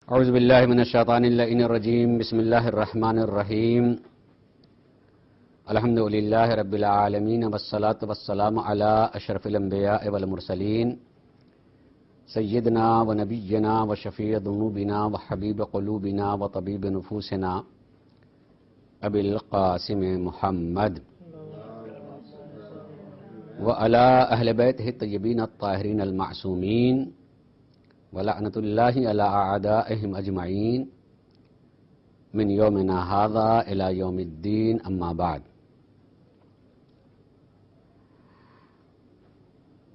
اعوذ باللہ من الشیطان اللعین الرجیم بسم اللہ الرحمن الرحیم الحمد للہ رب العالمین والصلاة والسلام علی اشرف الانبیاء والمرسلین سیدنا و نبینا و شفیع ذنوبنا و حبیب قلوبنا و طبیب نفوسنا ابی القاسم محمد و علی اہل بیتہ الطیبین الطاہرین المعصومین ولعنۃ اللہ علی اعدائہم اجمعین من یومنا ھذا الی یوم الدین اما بعد۔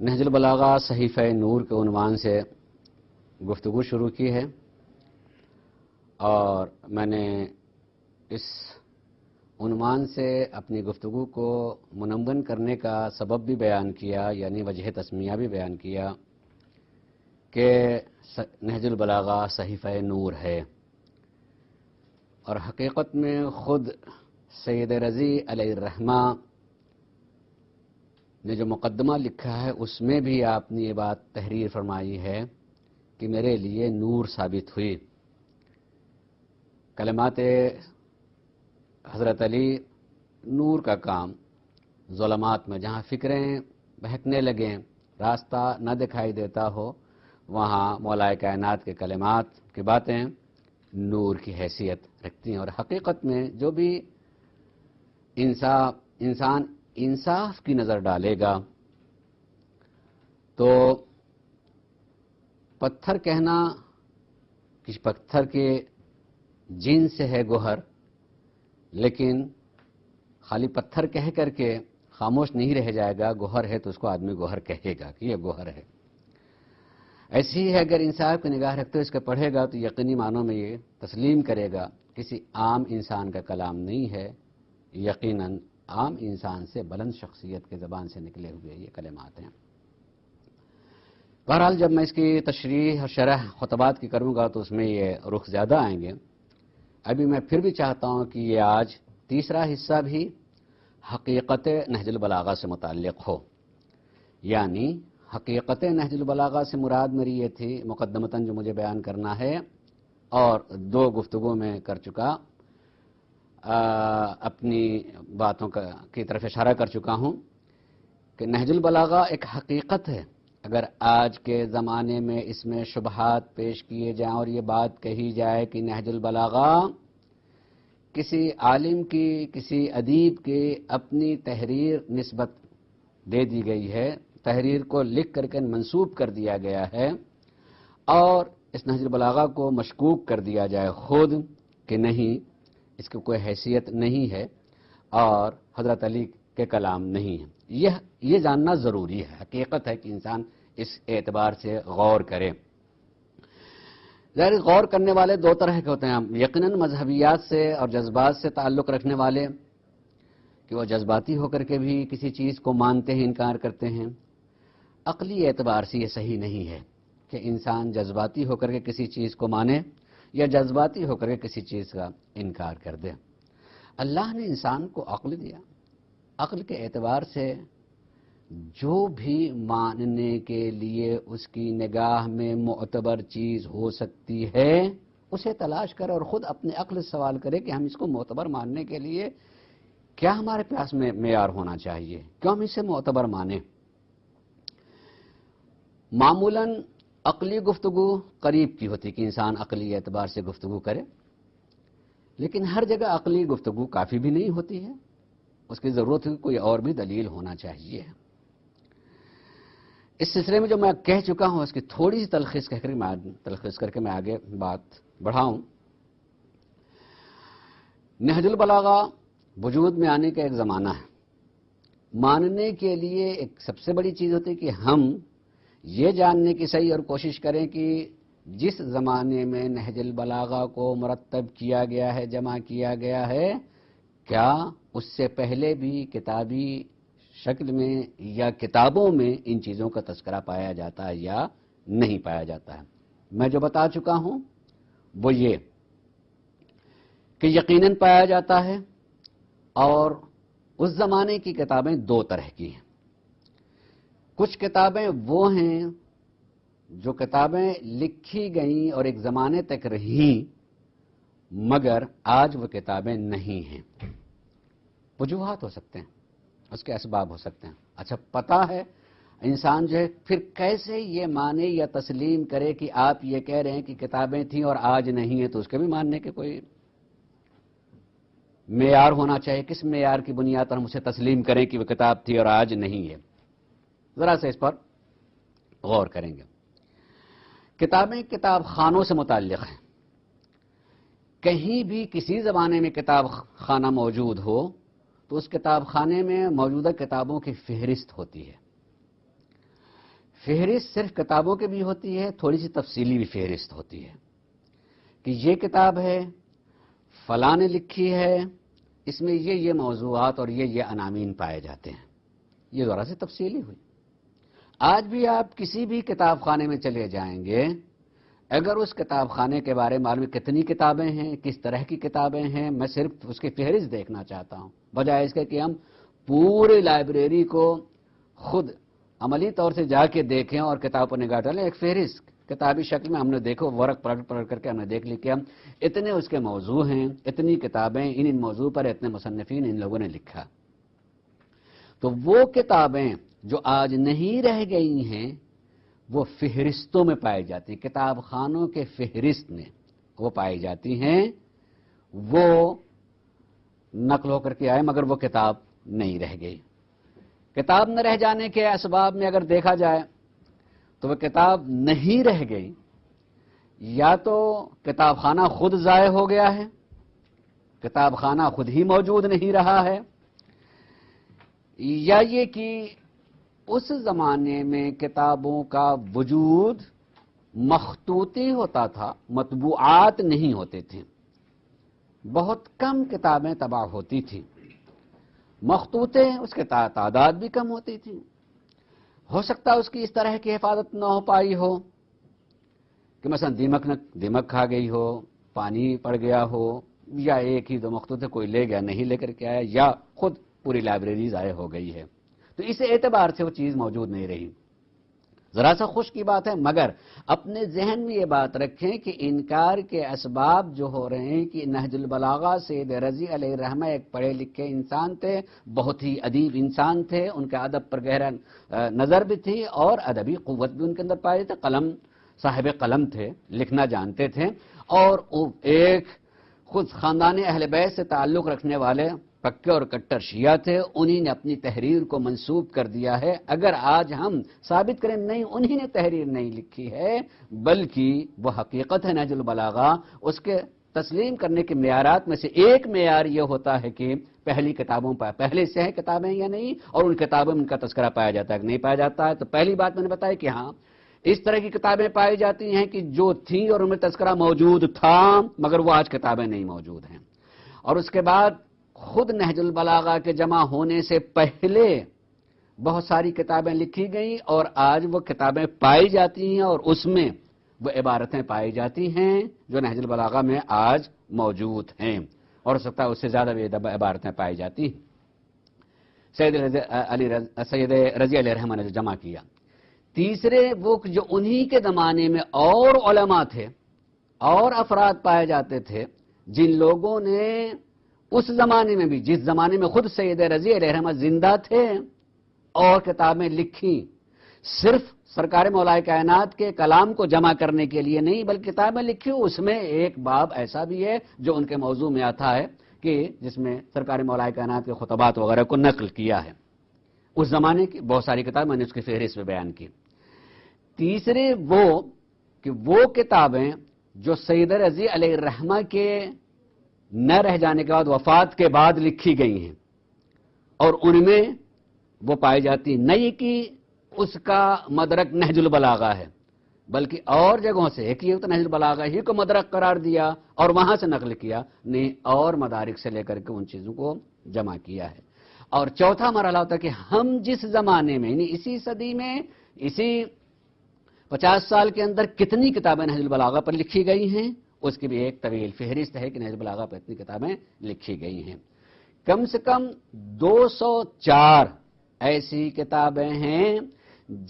نہج البلاغہ صحیفہ نور کے عنوان سے گفتگو شروع کی ہے، اور میں نے اس عنوان سے اپنی گفتگو کو منون کرنے کا سبب بھی بیان کیا، یعنی وجہ تسمیہ بھی بیان کیا کہ نہج البلاغہ صحیفہ نور ہے، اور حقیقت میں خود سید رضی علیہ الرحمہ نے جو مقدمہ لکھا ہے اس میں بھی آپ نے یہ بات تحریر فرمائی ہے کہ میرے لیے نور ثابت ہوئی۔ کلمات حضرت علی نور کا کام، ظلمات میں جہاں فکریں بہکنے لگیں، راستہ نہ دکھائی دیتا ہو، وہاں مولا کائنات کے کلمات کی باتیں نور کی حیثیت رکھتی ہیں۔ اور حقیقت میں جو بھی انسان انصاف کی نظر ڈالے گا تو پتھر کہنا کہ پتھر کے جن سے ہے گوہر، لیکن خالی پتھر کہہ کر کے خاموش نہیں رہ جائے گا، گوہر ہے تو اس کو آدمی گوہر کہے گا کہ یہ گوہر ہے۔ ایسی ہی ہے، اگر انصاف کی نگاہ رکھتے ہوئے اس کو پڑھے گا تو یقینی معنوں میں یہ تسلیم کرے گا کسی عام انسان کا کلام نہیں ہے، یقیناً عام انسان سے بلند شخصیت کے زبان سے نکلے ہوئے یہ کلمات ہیں۔ بہرحال جب میں اس کی تشریح اور شرح خطبات کی کروں گا تو اس میں یہ رخ زیادہ آئیں گے۔ ابھی میں پھر بھی چاہتا ہوں کہ یہ آج تیسرا حصہ بھی حقیقت نہج البلاغہ سے متعلق ہو، یعنی حقیقت نہج البلاغہ سے مراد میری یہ تھی مقدمتاً جو مجھے بیان کرنا ہے، اور دو گفتگو میں کر چکا، اپنی باتوں کی طرف اشارہ کر چکا ہوں کہ نہج البلاغہ ایک حقیقت ہے۔ اگر آج کے زمانے میں اس میں شبہات پیش کیے جائیں اور یہ بات کہی جائے کہ نہج البلاغہ کسی عالم کی، کسی ادیب کی اپنی تحریر نسبت دے دی گئی ہے، تحریر کو لکھ کر کے منسوب کر دیا گیا ہے، اور اس نہج البلاغہ کو مشکوک کر دیا جائے خود کہ نہیں، اس کی کوئی حیثیت نہیں ہے اور حضرت علی کے کلام نہیں ہے، یہ جاننا ضروری ہے۔ حقیقت ہے کہ انسان اس اعتبار سے غور کرے۔ ظاہر غور کرنے والے دو طرح کے ہوتے ہیں، یقیناً مذہبیات سے اور جذبات سے تعلق رکھنے والے کہ وہ جذباتی ہو کر کے بھی کسی چیز کو مانتے ہیں، انکار کرتے ہیں۔ عقلی اعتبار سے یہ صحیح نہیں ہے کہ انسان جذباتی ہو کر کے کسی چیز کو مانے یا جذباتی ہو کر کے کسی چیز کا انکار کر دے۔ اللہ نے انسان کو عقل دیا، عقل کے اعتبار سے جو بھی ماننے کے لیے اس کی نگاہ میں معتبر چیز ہو سکتی ہے اسے تلاش کرے، اور خود اپنے عقل سے سوال کرے کہ ہم اس کو معتبر ماننے کے لیے کیا ہمارے پاس میں معیار ہونا چاہیے، کیوں ہم اسے معتبر مانیں۔ معمولاً عقلی گفتگو قریب کی ہوتی کہ انسان عقلی اعتبار سے گفتگو کرے، لیکن ہر جگہ عقلی گفتگو کافی بھی نہیں ہوتی ہے، اس کی ضرورت ہے کوئی اور بھی دلیل ہونا چاہیے۔ اس سلسلے میں جو میں کہہ چکا ہوں اس کی تھوڑی سی تلخیص کر کے میں آگے بات بڑھاؤں۔ نہج البلاغہ وجود میں آنے کا ایک زمانہ ہے، ماننے کے لیے ایک سب سے بڑی چیز ہوتی ہے کہ ہم یہ جاننے کی صحیح اور کوشش کریں کہ جس زمانے میں نہج البلاغہ کو مرتب کیا گیا ہے، جمع کیا گیا ہے، کیا اس سے پہلے بھی کتابی شکل میں یا کتابوں میں ان چیزوں کا تذکرہ پایا جاتا ہے یا نہیں پایا جاتا ہے۔ میں جو بتا چکا ہوں وہ یہ کہ یقیناً پایا جاتا ہے، اور اس زمانے کی کتابیں دو طرح کی ہیں۔ کچھ کتابیں وہ ہیں جو کتابیں لکھی گئیں اور ایک زمانے تک رہیں مگر آج وہ کتابیں نہیں ہیں. وجوہات ہو سکتے ہیں، اس کے اسباب ہو سکتے ہیں. اچھا پتہ ہے انسان جو ہے پھر کیسے یہ مانے یا تسلیم کرے کہ آپ یہ کہہ رہے ہیں کہ کتابیں تھیں اور آج نہیں ہیں، تو اس کے بھی ماننے کے کوئی معیار ہونا چاہیے. کس معیار کی بنیاد پر ہم اسے تسلیم کریں کہ وہ کتاب تھی اور آج نہیں ہے؟ ذرا سے اس پر غور کریں گے. کتابیں کتاب خانوں سے متعلق ہیں. کہیں بھی کسی زمانے میں کتاب خانہ موجود ہو تو اس کتاب خانے میں موجودہ کتابوں کی فہرست ہوتی ہے. فہرست صرف کتابوں کی بھی ہوتی ہے، تھوڑی سی تفصیلی بھی فہرست ہوتی ہے کہ یہ کتاب ہے، فلاں نے لکھی ہے، اس میں یہ موضوعات اور یہ عناوین پائے جاتے ہیں. یہ ذرا سی تفصیلی ہوئی. آج بھی آپ کسی بھی کتاب خانے میں چلے جائیں گے، اگر اس کتاب خانے کے بارے میں معلوم کتنی کتابیں ہیں، کس طرح کی کتابیں ہیں، میں صرف اس کی فہرست دیکھنا چاہتا ہوں، بجائے اس کے کہ ہم پوری لائبریری کو خود عملی طور سے جا کے دیکھیں اور کتاب پر نگاہ ڈالیں. ایک فہرست کتابی شکل میں ہم نے دیکھو، ورق پڑھ کر کے ہم نے دیکھ لی کہ ہم اتنے اس کے موضوع ہیں، اتنی کتابیں ان موضوع پر اتنے مصنفین ان لوگوں نے لکھا. تو وہ کتابیں جو آج نہیں رہ گئی ہیں وہ فہرستوں میں پائی جاتی ہیں، کتاب خانوں کے فہرست میں وہ پائی جاتی ہیں. وہ نقل ہو کر کے آئے مگر وہ کتاب نہیں رہ گئی. کتاب نہ رہ جانے کے اسباب میں اگر دیکھا جائے تو وہ کتاب نہیں رہ گئی، یا تو کتاب خانہ خود ضائع ہو گیا ہے، کتاب خانہ خود ہی موجود نہیں رہا ہے، یا یہ کہ اس زمانے میں کتابوں کا وجود مخطوطی ہوتا تھا، مطبوعات نہیں ہوتے تھے. بہت کم کتابیں طبع ہوتی تھیں، مخطوطے اس کے تعداد بھی کم ہوتی تھی. ہو سکتا ہے اس کی اس طرح کی حفاظت نہ ہو پائی ہو کہ مثلا دیمک کھا گئی ہو، پانی پڑ گیا ہو، یا ایک ہی دو مخطوطے کوئی لے گیا نہیں لے کر کے آیا، یا خود پوری لائبریری ضائع ہو گئی ہے. تو اس اعتبار سے وہ چیز موجود نہیں رہی. ذرا سا خوش کی بات ہے، مگر اپنے ذہن میں یہ بات رکھیں کہ انکار کے اسباب جو ہو رہے ہیں کہ نہج البلاغہ سید رضی علیہ الرحمہ ایک پڑھے لکھے انسان تھے، بہت ہی ادیب انسان تھے، ان کے ادب پر گہرا نظر بھی تھی اور ادبی قوت بھی ان کے اندر پائی تھی. صاحب قلم تھے، لکھنا جانتے تھے، اور ایک خود خاندان اہل بیت سے تعلق رکھنے والے پکے اور کٹر شیعہ تھے. انہی نے اپنی تحریر کو منسوب کر دیا ہے. اگر آج ہم ثابت کریں نہیں انہی نے تحریر نہیں لکھی ہے بلکہ وہ حقیقت ہے نہج البلاغہ، اس کے تسلیم کرنے کے معیارات میں سے ایک معیار یہ ہوتا ہے کہ پہلی کتابوں پر پہلے سے ہیں کتابیں یا نہیں، اور ان کتابوں میں ان کا تذکرہ پایا جاتا ہے کہ نہیں پایا جاتا ہے. تو پہلی بات میں نے بتایا کہ ہاں اس طرح کی کتابیں پائی جاتی ہیں کہ جو تھیں اور ان میں تذکرہ موجود تھا مگر وہ آج کتابیں نہیں موجود ہیں. اور اس کے بعد خود نہج البلاغہ کے جمع ہونے سے پہلے بہت ساری کتابیں لکھی گئیں اور آج وہ کتابیں پائی جاتی ہیں اور اس میں وہ عبارتیں پائی جاتی ہیں جو نہج البلاغہ میں آج موجود ہیں، اور ہو سکتا ہے اس سے زیادہ بھی عبارتیں پائی جاتی ہیں. سید رضی علیہ الرحمہ نے جو جمع کیا. تیسرے وہ جو انہی کے زمانے میں اور علماء تھے اور افراد پائے جاتے تھے جن لوگوں نے اس زمانے میں بھی، جس زمانے میں خود سید رضی علیہ الرحمہ زندہ تھے اور کتابیں لکھی، صرف سرکار مولا کائنات کے کلام کو جمع کرنے کے لیے نہیں بلکہ کتابیں لکھی. اس میں ایک باب ایسا بھی ہے جو ان کے موضوع میں آتا ہے کہ جس میں سرکار مولا کائنات کے خطبات وغیرہ کو نقل کیا ہے. اس زمانے کی بہت ساری کتابیں میں نے اس کی فہرست میں بیان کی. تیسرے وہ کتابیں جو سید رضی علیہ الرحمہ کے نہ رہ جانے کے بعد، وفات کے بعد لکھی گئی ہیں اور ان میں وہ پائی جاتی، نہیں کہ اس کا مدرک نہج البلاغہ ہے بلکہ اور جگہوں سے، ایک یہ تو نہج البلاغہ ہی کو مدرک قرار دیا اور وہاں سے نقل کیا، نہیں اور مدارک سے لے کر کے ان چیزوں کو جمع کیا ہے. اور چوتھا مرحلہ ہوتا ہے کہ ہم جس زمانے میں، یعنی اسی صدی میں، اسی 50 سال کے اندر کتنی کتابیں نہج البلاغہ پر لکھی گئی ہیں، اس کی بھی ایک طویل فہرست ہے کہ نہج البلاغہ پر اتنی کتابیں لکھی گئی ہیں. کم سے کم 204 ایسی کتابیں ہیں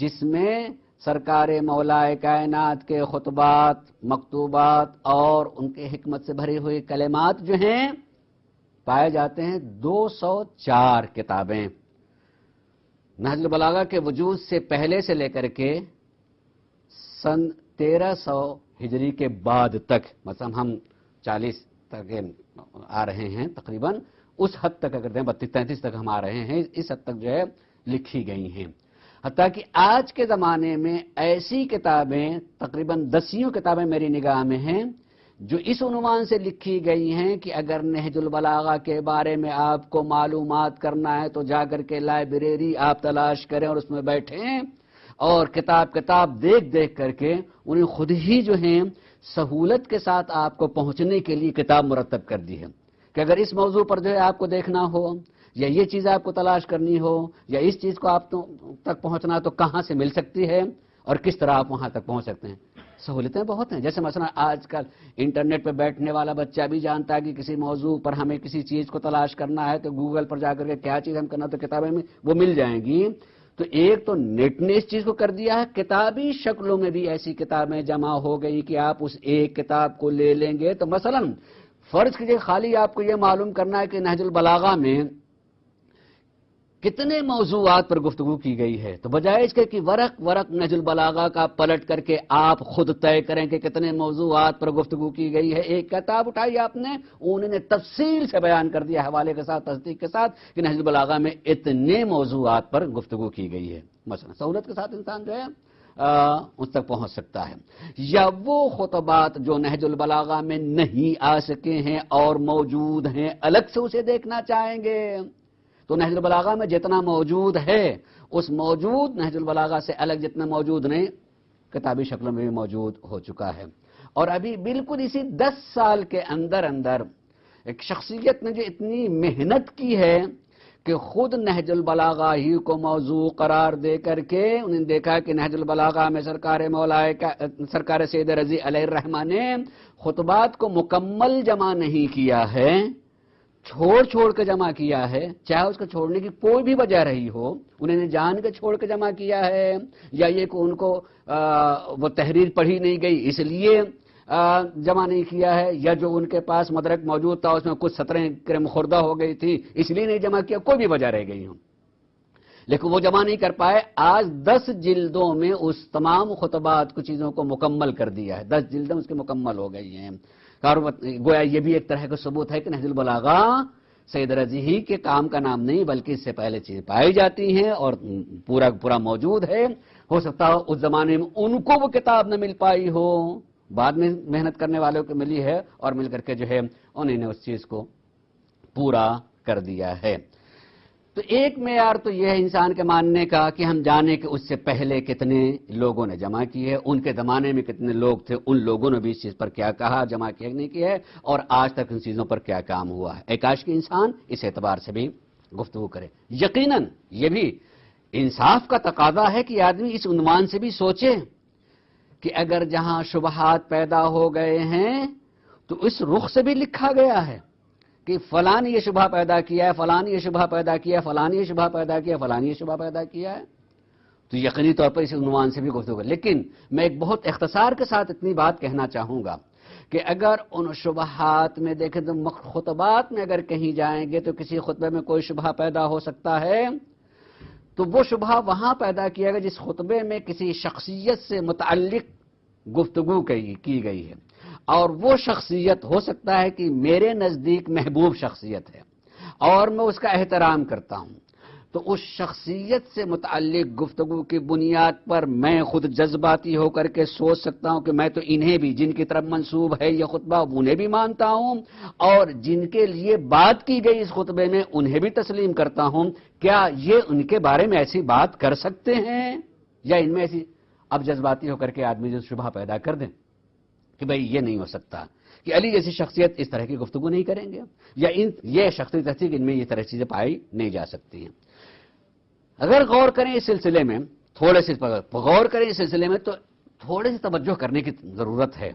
جس میں سرکار مولائے کائنات کے خطبات، مکتوبات اور ان کے حکمت سے بھری ہوئی کلمات جو ہیں پائے جاتے ہیں 204 کتابیں۔ نہج البلاغہ کے وجود سے پہلے سے لے کر کے سن 1300 ہجری کے بعد تک، مثلا ہم 40 تک آ رہے ہیں تقریباً، اس حد تک اگر دیں 32-33 تک ہم آ رہے ہیں، اس حد تک جو ہے لکھی گئی ہیں۔ حتیٰ کہ آج کے زمانے میں ایسی کتابیں تقریباً 10 کتابیں میری نگاہ میں ہیں جو اس عنوان سے لکھی گئی ہیں کہ اگر نہج البلاغہ کے بارے میں آپ کو معلومات کرنا ہے تو جا کر کے لائبریری آپ تلاش کریں اور اس میں بیٹھیں اور کتاب دیکھ کر کے انہیں خود ہی جو ہیں سہولت کے ساتھ آپ کو پہنچنے کے لیے کتاب مرتب کر دی ہے کہ اگر اس موضوع پر جو ہے آپ کو دیکھنا ہو یا یہ چیز آپ کو تلاش کرنی ہو یا اس چیز کو آپ تک پہنچنا تو کہاں سے مل سکتی ہے اور کس طرح آپ وہاں تک پہنچ سکتے ہیں۔ سہولتیں بہت ہیں، جیسے مثلا آج کل انٹرنیٹ پہ بیٹھنے والا بچہ بھی جانتا ہے کہ کسی موضوع پر ہمیں کسی چیز کو تلاش کرنا ہے تو گوگل پر جا کر کے کیا چیز ہم کرنا تو کتابیں میں وہ مل جائیں گی۔ تو ایک تو نیٹ نے اس چیز کو کر دیا ہے، کتابی شکلوں میں بھی ایسی کتابیں جمع ہو گئی کہ آپ اس ایک کتاب کو لے لیں گے تو مثلا فرض کیجئے خالی آپ کو یہ معلوم کرنا ہے کہ نہج البلاغہ میں کتنے موضوعات پر گفتگو کی گئی ہے، تو بجائے اس کے کہ ورق نہج البلاغہ کا پلٹ کر کے آپ خود طے کریں کہ کتنے موضوعات پر گفتگو کی گئی ہے، ایک کتاب اٹھائی آپ نے، انہوں نے تفصیل سے بیان کر دیا حوالے کے ساتھ، تصدیق کے ساتھ کہ نہج البلاغہ میں اتنے موضوعات پر گفتگو کی گئی ہے۔ مثلا سہولت کے ساتھ انسان جو ہے اس تک پہنچ سکتا ہے۔ یا وہ خطبات جو نہج البلاغہ میں نہیں آ سکے ہیں اور موجود ہیں، الگ سے اسے دیکھنا چاہیں گے تو نہج البلاغہ میں جتنا موجود ہے اس موجود نہج البلاغہ سے الگ جتنا موجود نہیں کتابی شکلوں میں بھی موجود ہو چکا ہے۔ اور ابھی بالکل اسی 10 سال کے اندر ایک شخصیت نے جو اتنی محنت کی ہے کہ خود نہج البلاغہ ہی کو موضوع قرار دے کر کے انہوں نے دیکھا کہ نہج البلاغہ میں سرکار سید رضی علیہ الرحمہ نے خطبات کو مکمل جمع نہیں کیا ہے، چھوڑ کے جمع کیا ہے، چاہے اس کو چھوڑنے کی کوئی بھی وجہ رہی ہو، انہوں نے جان کے چھوڑ کے جمع کیا ہے یا یہ کہ ان کو وہ تحریر پڑھی نہیں گئی اس لیے جمع نہیں کیا ہے، یا جو ان کے پاس مدرک موجود تھا اس میں کچھ سطریں کرم خوردہ ہو گئی تھی اس لیے نہیں جمع کیا، کوئی بھی وجہ رہ گئی ہوں لیکن وہ جمع نہیں کر پائے۔ آج 10 جلدوں میں اس تمام خطبات کو چیزوں کو مکمل کر دیا ہے، 10 جلدیں اس کے مکمل ہو گئی ہیں۔ گویا یہ بھی ایک طرح کا ثبوت ہے کہ نہج البلاغہ سید رضی ہی کے کام کا نام نہیں بلکہ اس سے پہلے چیزیں پائی جاتی ہیں اور پورا موجود ہے۔ ہو سکتا ہو اس زمانے میں ان کو وہ کتاب نہ مل پائی ہو، بعد میں محنت کرنے والوں کو ملی ہے اور مل کر کے جو ہے انہوں نے اس چیز کو پورا کر دیا ہے۔ تو ایک معیار تو یہ ہے انسان کے ماننے کا کہ ہم جانیں کہ اس سے پہلے کتنے لوگوں نے جمع کی ہے، ان کے زمانے میں کتنے لوگ تھے، ان لوگوں نے بھی اس چیز پر کیا کہا، جمع کیا نہیں کیا ہے اور آج تک ان چیزوں پر کیا کام ہوا ہے۔ کاش کہ انسان اس اعتبار سے بھی گفتگو کرے۔ یقیناً یہ بھی انصاف کا تقاضا ہے کہ آدمی اس عنوان سے بھی سوچے کہ اگر جہاں شبہات پیدا ہو گئے ہیں تو اس رخ سے بھی لکھا گیا ہے کہ فلان یہ شبہ پیدا کیا ہے، فلان یہ شبہ پیدا کیا ہے، فلان یہ شبہ پیدا کیا ہے، فلان یہ شبہ پیدا کیا ہے، تو یقینی طور پر اس عنوان سے بھی گفتگو کرے۔ لیکن میں ایک بہت اختصار کے ساتھ اتنی بات کہنا چاہوں گا کہ اگر ان شبہات میں دیکھیں تو خطبات میں اگر کہیں جائیں گے تو کسی خطبے میں کوئی شبہ پیدا ہو سکتا ہے تو وہ شبہ وہاں پیدا کیا گیا جس خطبے میں کسی شخصیت سے متعلق گفتگو کی گئی ہے، اور وہ شخصیت ہو سکتا ہے کہ میرے نزدیک محبوب شخصیت ہے اور میں اس کا احترام کرتا ہوں، تو اس شخصیت سے متعلق گفتگو کی بنیاد پر میں خود جذباتی ہو کر کے سوچ سکتا ہوں کہ میں تو انہیں بھی جن کی طرف منسوب ہے یہ خطبہ انہیں بھی مانتا ہوں اور جن کے لیے بات کی گئی اس خطبے میں انہیں بھی تسلیم کرتا ہوں۔ کیا یہ ان کے بارے میں ایسی بات کر سکتے ہیں یا ان میں ایسی اب جذباتی ہو کر کے آدمی جو شبہ پیدا کر دیں کہ بھئی یہ نہیں ہو سکتا کہ علی جیسی شخصیت اس طرح کی گفتگو نہیں کریں گے یا یہ شخصیت ایسی کہ ان میں یہ طرح چیزیں پائی نہیں جا سکتی ہیں۔ اگر غور کریں اس سلسلے میں تو تھوڑے سی توجہ کرنے کی ضرورت ہے،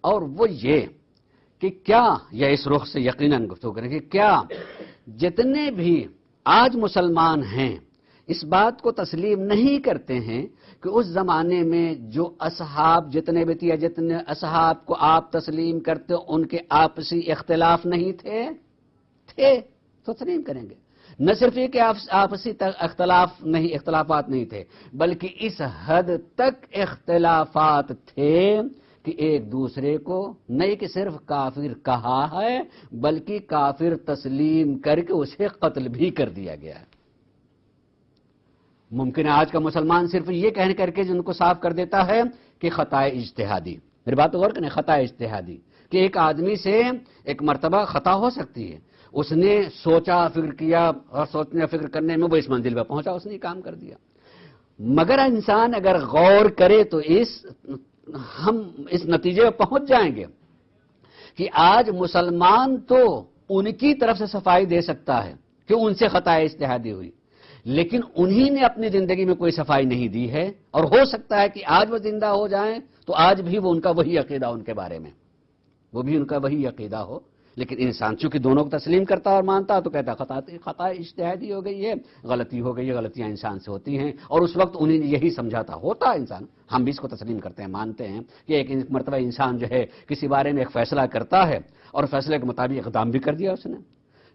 اور وہ یہ کہ کیا یا اس رخ سے یقیناً گفتگو کریں کہ کیا جتنے بھی آج مسلمان ہیں اس بات کو تسلیم نہیں کرتے ہیں کہ اس زمانے میں جو اصحاب جتنے بھی تھے، جتنے اصحاب کو آپ تسلیم کرتے ان کے آپسی اختلاف نہیں تھے تسلیم کریں گے۔ نہ صرف یہ کہ آپسی اختلافات نہیں تھے، بلکہ اس حد تک اختلافات تھے کہ ایک دوسرے کو نہیں کہ صرف کافر کہا ہے، بلکہ کافر تسلیم کر کے اسے قتل بھی کر دیا گیا ہے۔ ممکن ہے آج کا مسلمان صرف یہ کہنے کر کے جن کو صاف کر دیتا ہے کہ خطا اجتہادی، میری بات غور کریں، خطا اجتہادی، کہ ایک آدمی سے ایک مرتبہ خطا ہو سکتی ہے، اس نے سوچا فکر کیا اور سوچنے فکر کرنے میں وہ اس منزل پہ پہنچا، اس نے کام کر دیا۔ مگر انسان اگر غور کرے تو ہم اس نتیجے پہ پہنچ جائیں گے کہ آج مسلمان تو ان کی طرف سے صفائی دے سکتا ہے کہ ان سے خطا اجتہادی ہوئی، لیکن انہی نے اپنی زندگی میں کوئی صفائی نہیں دی ہے، اور ہو سکتا ہے کہ آج وہ زندہ ہو جائیں تو آج بھی وہ ان کا وہی عقیدہ ان کے بارے میں، وہ بھی ان کا وہی عقیدہ ہو۔ لیکن انسان چونکہ دونوں کو تسلیم کرتا اور مانتا تو کہتا خطا اجتہادی ہو گئی ہے، غلطی ہو گئی ہے، غلطیاں انسان سے ہوتی ہیں، اور اس وقت انہیں نے یہی سمجھا تھا، ہوتا انسان، ہم بھی اس کو تسلیم کرتے ہیں، مانتے ہیں کہ ایک مرتبہ انسان جو ہے کسی بارے میں ایک فیصلہ کرتا ہے اور فیصلے کے مطابق اقدام بھی کر دیا اس نے،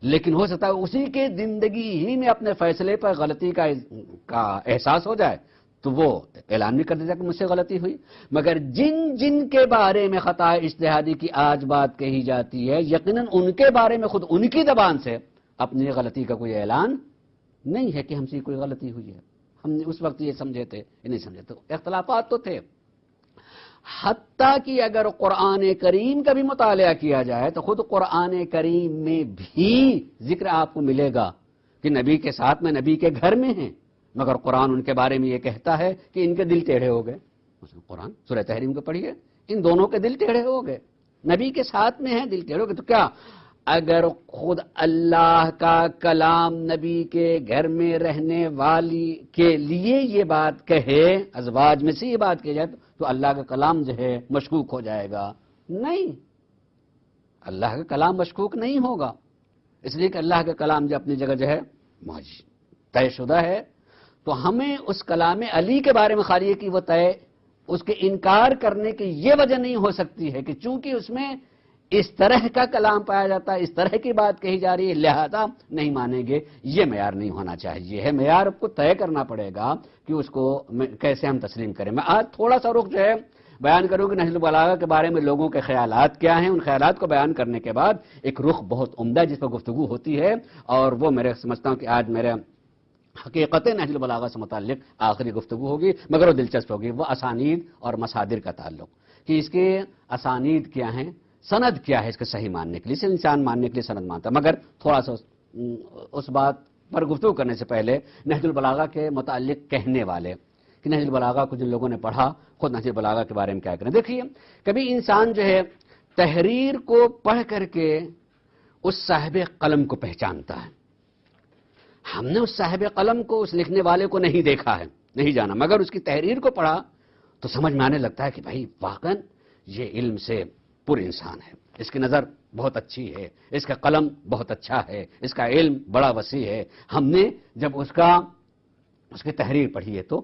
لیکن ہو سکتا ہے اسی کے زندگی ہی میں اپنے فیصلے پر غلطی کا احساس ہو جائے تو وہ اعلان بھی کر دیتا کہ مجھ سے غلطی ہوئی۔ مگر جن کے بارے میں خطا اجتہادی کی آج بات کہی جاتی ہے، یقیناً ان کے بارے میں خود ان کی زبان سے اپنی غلطی کا کوئی اعلان نہیں ہے کہ ہم سے کوئی غلطی ہوئی ہے، ہم نے اس وقت یہ سمجھے تھے یہ نہیں سمجھے، تو اختلافات تو تھے۔ حتیٰ کہ اگر قرآن کریم کا بھی مطالعہ کیا جائے تو خود قرآن کریم میں بھی ذکر آپ کو ملے گا کہ نبی کے ساتھ میں نبی کے گھر میں ہیں، مگر قرآن ان کے بارے میں یہ کہتا ہے کہ ان کے دل ٹیڑھے ہو گئے۔ قرآن سورہ تحریم کو پڑھیے، ان دونوں کے دل ٹیڑھے ہو گئے، نبی کے ساتھ میں ہیں دل ٹیڑھے ہو گئے۔ تو کیا اگر خود اللہ کا کلام نبی کے گھر میں رہنے والی کے لیے یہ بات کہے، ازواج میں سے یہ بات کہی جائے تو اللہ کا کلام جو ہے مشکوک ہو جائے گا؟ نہیں، اللہ کا کلام مشکوک نہیں ہوگا، اس لیے کہ اللہ کا کلام جو اپنی جگہ جو ہے طے شدہ ہے۔ تو ہمیں اس کلام علی کے بارے میں خالی ہے کہ وہ طے، اس کے انکار کرنے کی یہ وجہ نہیں ہو سکتی ہے کہ چونکہ اس میں اس طرح کا کلام پایا جاتا ہے، اس طرح کی بات کہی جا رہی ہے، لہذا نہیں مانیں گے، یہ معیار نہیں ہونا چاہیے ہے، معیار آپ کو طے کرنا پڑے گا کہ اس کو کیسے ہم تسلیم کریں۔ میں آج تھوڑا سا رخ جو ہے بیان کروں کہ نہج البلاغہ کے بارے میں لوگوں کے خیالات کیا ہیں، ان خیالات کو بیان کرنے کے بعد ایک رخ بہت عمدہ جس پر گفتگو ہوتی ہے، اور وہ میرے سمجھتا ہوں کہ آج میرے حقیقت نہج البلاغہ سے متعلق آخری گفتگو ہوگی، مگر وہ دلچسپ ہوگی، وہ اسانید اور مصادر کا تعلق، کہ اس کے اسانید کیا ہیں، سند کیا ہے اس کے صحیح ماننے کے لیے، انسان ماننے کے لیے سند مانتا ہے۔ مگر تھوڑا سا اس بات پر گفتگو کرنے سے پہلے نہج البلاغہ کے متعلق کہنے والے کہ نہج البلاغہ کو جن لوگوں نے پڑھا خود نہج البلاغہ کے بارے میں کیا کریں۔ دیکھیے، کبھی انسان جو ہے تحریر کو پڑھ کر کے اس صاحب قلم کو پہچانتا ہے، ہم نے اس صاحب قلم کو، اس لکھنے والے کو نہیں دیکھا ہے، نہیں جانا، مگر اس کی تحریر کو پڑھا تو سمجھ میں آنے لگتا ہے کہ بھائی واقعاً یہ علم سے پر انسان ہے، اس کی نظر بہت اچھی ہے، اس کا قلم بہت اچھا ہے، اس کا علم بڑا وسیع ہے۔ ہم نے جب اس کی تحریر پڑھی ہے تو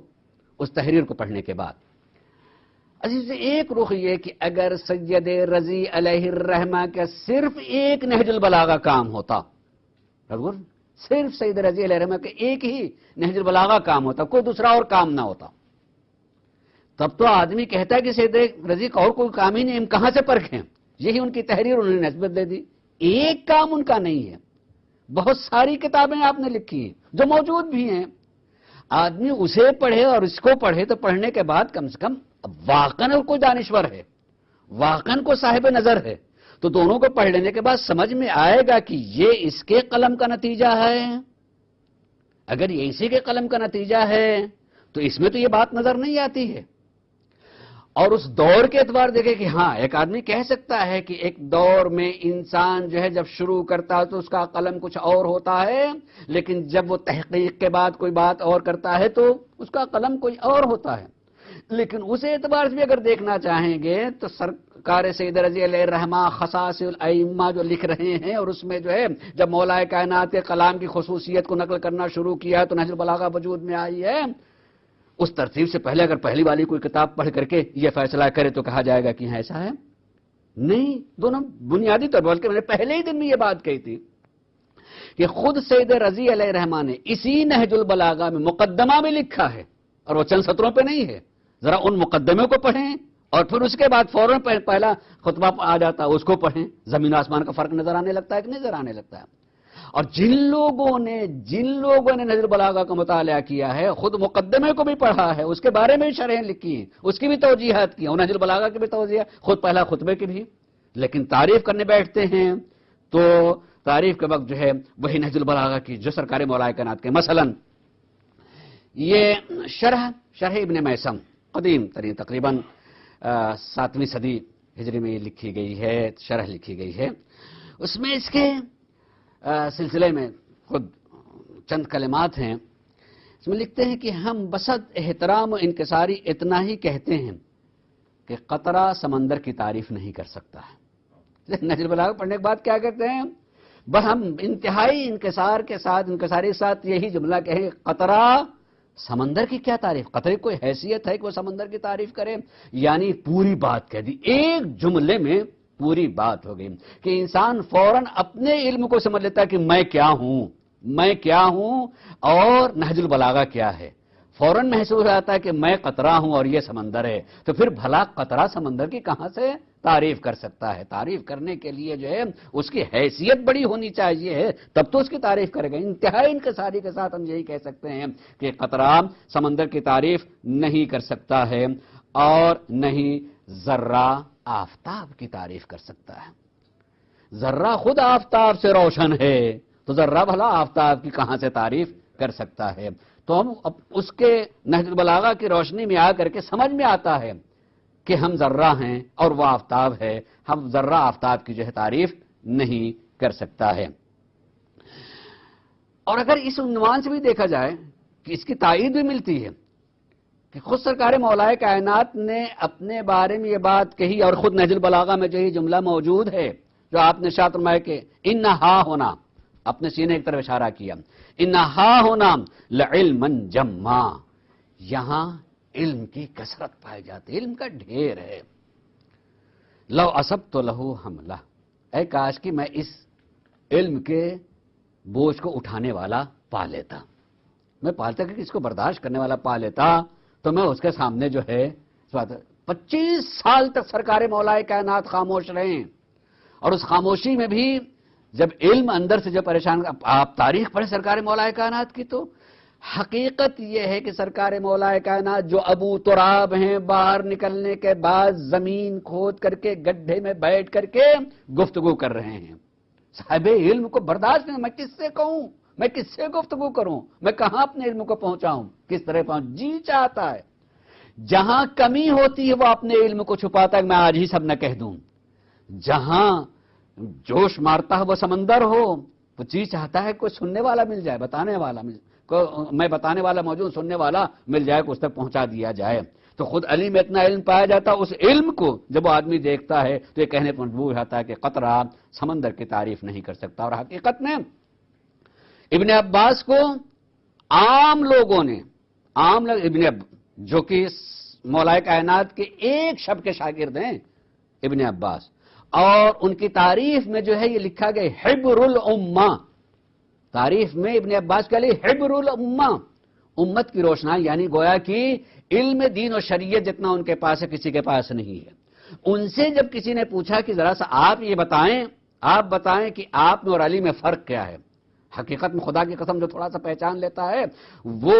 اس تحریر کو پڑھنے کے بعد عزیز ایک رخ یہ کہ اگر سید رضی علیہ الرحمہ کا صرف ایک نہج البلاغہ کام ہوتا، صرف سید رضی علیہ الرحمہ کا ایک ہی نہج البلاغہ کام ہوتا، کوئی دوسرا اور کام نہ ہوتا، تب تو آدمی کہتا ہے کہ سید رضی کا اور کوئی کام ہی نہیں، ہم کہاں سے پرکھیں، یہی ان کی تحریر انہوں نے نسبت دے دی۔ ایک کام ان کا نہیں ہے، بہت ساری کتابیں آپ نے لکھی ہیں جو موجود بھی ہیں، آدمی اسے پڑھے اور اس کو پڑھے تو پڑھنے کے بعد کم سے کم واقعاً کوئی دانشور ہے، واقعاً کو صاحب نظر ہے، تو دونوں کو پڑھ لینے کے بعد سمجھ میں آئے گا کہ یہ اس کے قلم کا نتیجہ ہے۔ اگر یہ اسی کے قلم کا نتیجہ ہے تو اس میں تو یہ بات نظر نہیں آتی ہے۔ اور اس دور کے اعتبار دیکھیں کہ ہاں ایک آدمی کہہ سکتا ہے کہ ایک دور میں انسان جو ہے جب شروع کرتا ہے تو اس کا قلم کچھ اور ہوتا ہے، لیکن جب وہ تحقیق کے بعد کوئی بات اور کرتا ہے تو اس کا قلم کوئی اور ہوتا ہے۔ لیکن اس اعتبار سے بھی اگر دیکھنا چاہیں گے تو قاری سید رضی علیہ الرحمہ خصائص الائمہ جو لکھ رہے ہیں، اور اس میں جو ہے جب مولا کائنات کے کلام کی خصوصیت کو نقل کرنا شروع کیا تو نہج البلاغہ وجود میں آئی ہے۔ اس ترتیب سے پہلے اگر پہلی والی کوئی کتاب پڑھ کر کے یہ فیصلہ کرے تو کہا جائے گا کہ ہاں ایسا ہے؟ نہیں، دونوں بنیادی طور پر، بلکہ میں نے پہلے ہی دن میں یہ بات کہی تھی کہ خود سید رضی علیہ الرحمہ نے اسی نہج البلاغہ میں مقدمہ میں لکھا ہے، اور وہ چند سطروں پہ نہیں ہے، ذرا ان مقدمے کو پڑھیں اور پھر اس کے بعد فوراً پہلا خطبہ آ جاتا ہے اس کو پڑھیں، زمین و آسمان کا فرق نظر آنے لگتا ہے کہ نظر آنے لگتا ہے۔ اور جن لوگوں نے نہج البلاغہ کا مطالعہ کیا ہے، خود مقدمے کو بھی پڑھا ہے، اس کے بارے میں بھی شرحیں لکھی ہیں، اس کی بھی توجیحات کی ہیں، نہج البلاغہ کی بھی توجیہ، خود پہلا خطبے کی بھی، لیکن تعریف کرنے بیٹھتے ہیں تو تعریف کے وقت جو ہے وہی نہج البلاغہ کی جو سرکار مولا کائنات کے مثلاً یہ شرح ابن میثم قدیم ترین تقریباً 7ویں صدی ہجری میں لکھی گئی ہے، شرح لکھی گئی ہے، اس میں اس کے سلسلے میں خود چند کلمات ہیں، اس میں لکھتے ہیں کہ ہم بسط احترام و انکساری اتنا ہی کہتے ہیں کہ قطرہ سمندر کی تعریف نہیں کر سکتا ہے۔ نہج البلاغہ پڑھنے کے بعد کیا کہتے ہیں؟ بس ہم انتہائی انکساری کے ساتھ یہی جملہ کہیں، قطرہ سمندر کی کیا تعریف؟ قطرے کوئی حیثیت ہے کہ وہ سمندر کی تعریف کرے؟ یعنی پوری بات کہہ دی، ایک جملے میں پوری بات ہو گئی کہ انسان فوراً اپنے علم کو سمجھ لیتا ہے کہ میں کیا ہوں اور نہج البلاغہ کیا ہے، فوراً محسوس آتا ہے کہ میں قطرہ ہوں اور یہ سمندر ہے، تو پھر بھلا قطرہ سمندر کی کہاں سے تعریف کر سکتا ہے؟ تعریف کرنے کے لیے جو ہے اس کی حیثیت بڑی ہونی چاہیے ہے، تب تو اس کی تعریف کرے گا۔ انتہائی انکساری کے ساتھ ہم یہی کہہ سکتے ہیں کہ قطرہ سمندر کی تعریف نہیں کر سکتا ہے، اور نہیں ذرہ آفتاب کی تعریف کر سکتا ہے۔ ذرہ خود آفتاب سے روشن ہے، تو ذرہ بھلا آفتاب کی کہاں سے تعریف کر سکتا ہے؟ تو ہم اس کے نہج البلاغہ کی روشنی میں آ کر کے سمجھ میں آتا ہے کہ ہم ذرہ ہیں اور وہ آفتاب ہے، ہم ذرہ آفتاب کی جو ہے تعریف نہیں کر سکتا ہے۔ اور اگر اس عنوان سے بھی دیکھا جائے کہ اس کی تائید بھی ملتی ہے کہ خود سرکار مولا کائنات نے اپنے بارے میں یہ بات کہی، اور خود نہج البلاغہ میں جو یہ جملہ موجود ہے جو آپ نے ارشاد فرمایا کہ انہا ہونا، اپنے سینے کی طرف اشارہ کیا، انہا ہونا لعلما جما، یہاں علم کی کثرت پائی جاتی، علم کا ڈھیر ہے۔ لو اصبت لہو حملہ، اے کاش کہ میں اس علم کے بوجھ کو اٹھانے والا پا لیتا، میں پالتا کہ اس کو برداشت کرنے والا پا لیتا، تو میں اس کے سامنے جو ہے 25 سال تک سرکار مولا کائنات خاموش رہے، اور اس خاموشی میں بھی جب علم اندر سے جو پریشان، آپ تاریخ پڑھیں سرکار مولا کائنات کی تو حقیقت یہ ہے کہ سرکار مولا کائنات جو ابو تراب ہیں، باہر نکلنے کے بعد زمین کھود کر کے گڈھے میں بیٹھ کر کے گفتگو کر رہے ہیں۔ صاحب علم کو برداشت نہیں، میں کس سے کہوں، میں کس سے گفتگو کروں، میں کہاں اپنے علم کو پہنچاؤں، کس طرح پہنچ، جی چاہتا ہے جہاں کمی ہوتی ہے وہ اپنے علم کو چھپاتا ہے، میں آج ہی سب نہ کہہ دوں، جہاں جوش مارتا ہے وہ سمندر ہو، وہ جی چاہتا ہے کوئی سننے والا مل جائے، بتانے والا مل جائے، میں بتانے والا موجود، سننے والا مل جائے کہ اس تک پہنچا دیا جائے۔ تو خود علی میں اتنا علم پایا جاتا، اس علم کو جب وہ آدمی دیکھتا ہے تو یہ کہنے پر مجبور ہوتا ہے کہ قطرہ سمندر کی تعریف نہیں کر سکتا۔ اور حقیقت میں ابن عباس کو عام لوگوں نے، جو کہ مولا کائنات کے ایک شب کے شاگرد ہیں ابن عباس، اور ان کی تعریف میں جو ہے یہ لکھا گیا حبر الامہ، تعریف میں ابن عباس کے لیے حبر الامہ، امت کی روشنائی، یعنی گویا کہ علم دین و شریعت جتنا ان کے پاس ہے کسی کے پاس نہیں ہے۔ ان سے جب کسی نے پوچھا کہ ذرا سا آپ بتائیں کہ آپ میں اور علی میں فرق کیا ہے، حقیقت میں خدا کی قسم جو تھوڑا سا پہچان لیتا ہے وہ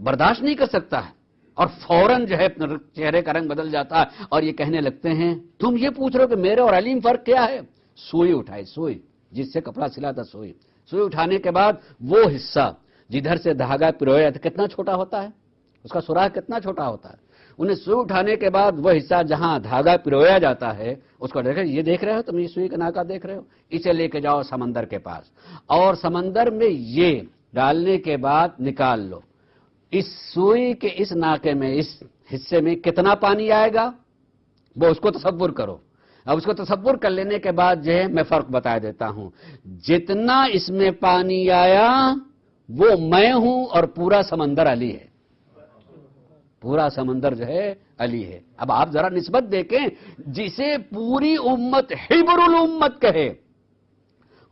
برداشت نہیں کر سکتا ہے، اور فوراً جو ہے چہرے کا رنگ بدل جاتا ہے، اور یہ کہنے لگتے ہیں تم یہ پوچھ رہے ہو کہ میرے اور علی میں فرق کیا ہے؟ سوئی اٹھائی، سوئی جس سے کپڑا سلا تھا، سوئی اٹھانے کے بعد وہ حصہ جدھر سے دھاگا پرویا تھا کتنا چھوٹا ہوتا ہے، اس کا سوراخ کتنا چھوٹا ہوتا ہے، انہیں سوئی اٹھانے کے بعد وہ حصہ جہاں دھاگا پرویا جاتا ہے اس کو یہ دیکھ رہے ہو تم، یہ سوئی کا ناکا دیکھ رہے ہو، اسے لے کے جاؤ سمندر کے پاس، اور سمندر میں یہ ڈالنے کے بعد نکال لو، اس سوئی کے اس ناکے میں، اس حصے میں کتنا پانی آئے گا؟ وہ اس کو تصور کرو. اب اس کو تصور کر لینے کے بعد جو ہے میں فرق بتا دیتا ہوں. جتنا اس میں پانی آیا وہ میں ہوں اور پورا سمندر علی ہے. پورا سمندر جو ہے علی ہے. اب آپ ذرا نسبت دیکھیں, جسے پوری امت حبر الامت کہے,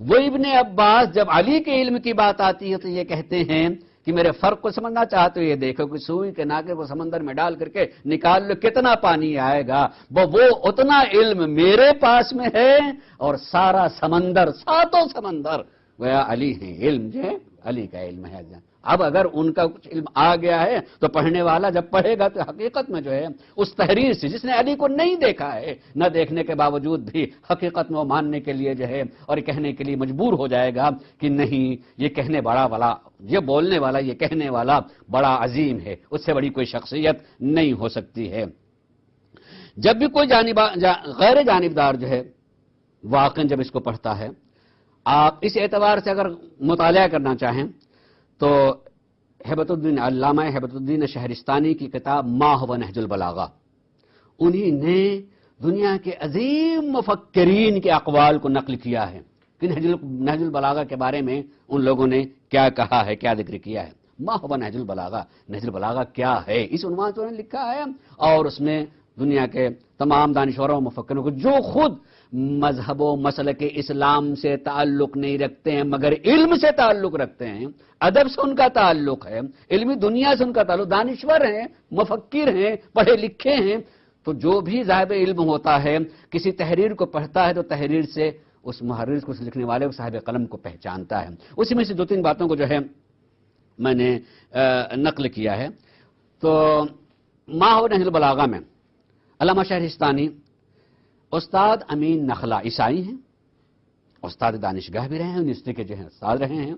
وہ ابن عباس جب علی کے علم کی بات آتی ہے تو یہ کہتے ہیں کہ میرے فرق کو سمجھنا چاہتے ہو, یہ دیکھو کہ سوئی کے ناکے کو سمندر میں ڈال کر کے نکال لو کتنا پانی آئے گا, وہ اتنا علم میرے پاس میں ہے اور سارا سمندر, ساتوں سمندر وہ علی ہیں. علم جو ہے علی کا علم ہے. اب اگر ان کا کچھ علم آ گیا ہے تو پڑھنے والا جب پڑھے گا تو حقیقت میں جو ہے اس تحریر سے, جس نے علی کو نہیں دیکھا ہے, نہ دیکھنے کے باوجود بھی حقیقت میں وہ ماننے کے لیے جو ہے اور یہ کہنے کے لیے مجبور ہو جائے گا کہ نہیں, یہ کہنے والا یہ بولنے والا, یہ کہنے والا بڑا عظیم ہے, اس سے بڑی کوئی شخصیت نہیں ہو سکتی ہے. جب بھی کوئی غیر جانبدار جو ہے واقعا جب اس کو پڑھتا ہے, آپ اس اعتبار سے اگر مطالعہ کرنا چاہیں تو ہیبت الدین, علامہ ہیبت الدین شہرستانی کی کتاب ما هو نهج البلاغہ, انہی نے دنیا کے عظیم مفکرین کے اقوال کو نقل کیا ہے کہ نہج البلاغہ کے بارے میں ان لوگوں نے کیا کہا ہے, کیا ذکر کیا ہے. ما هو نہج البلاغہ, نہج البلاغہ کیا ہے, اس عنوان سے انہوں نے لکھا ہے. اور اس میں دنیا کے تمام دانشوروں و مفکروں کو جو خود مذہب و مسلک اسلام سے تعلق نہیں رکھتے ہیں مگر علم سے تعلق رکھتے ہیں, ادب سے ان کا تعلق ہے, علمی دنیا سے ان کا تعلق, دانشور ہیں, مفکر ہیں, پڑھے لکھے ہیں, تو جو بھی صاحب علم ہوتا ہے کسی تحریر کو پڑھتا ہے تو تحریر سے اس محرر کو, اس لکھنے والے کو, صاحب قلم کو پہچانتا ہے. اسی میں سے دو تین باتوں کو جو ہے میں نے نقل کیا ہے. تو ما هو نہج البلاغہ میں علامہ شہرستانی استاد امین نخلا عیسائی ہیں, استاد دانشگاہ بھی رہے ہیں, یونیورسٹی کے جو ہیں استاد رہے ہیں.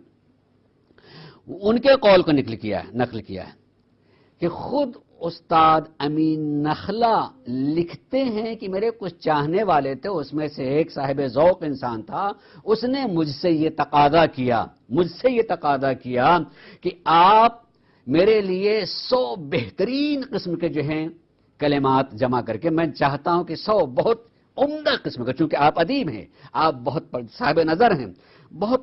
ان کے قول کو نقل کیا ہے کہ خود استاد امین نخلا لکھتے ہیں کہ میرے کچھ چاہنے والے تھے, اس میں سے ایک صاحب ذوق انسان تھا, اس نے مجھ سے یہ تقاضا کیا کہ آپ میرے لیے 100 بہترین قسم کے جو ہیں کلمات جمع کر کے, میں چاہتا ہوں کہ 100 بہت عمدہ قسم کا, چونکہ آپ ادیب ہیں, آپ بہت صاحب نظر ہیں, بہت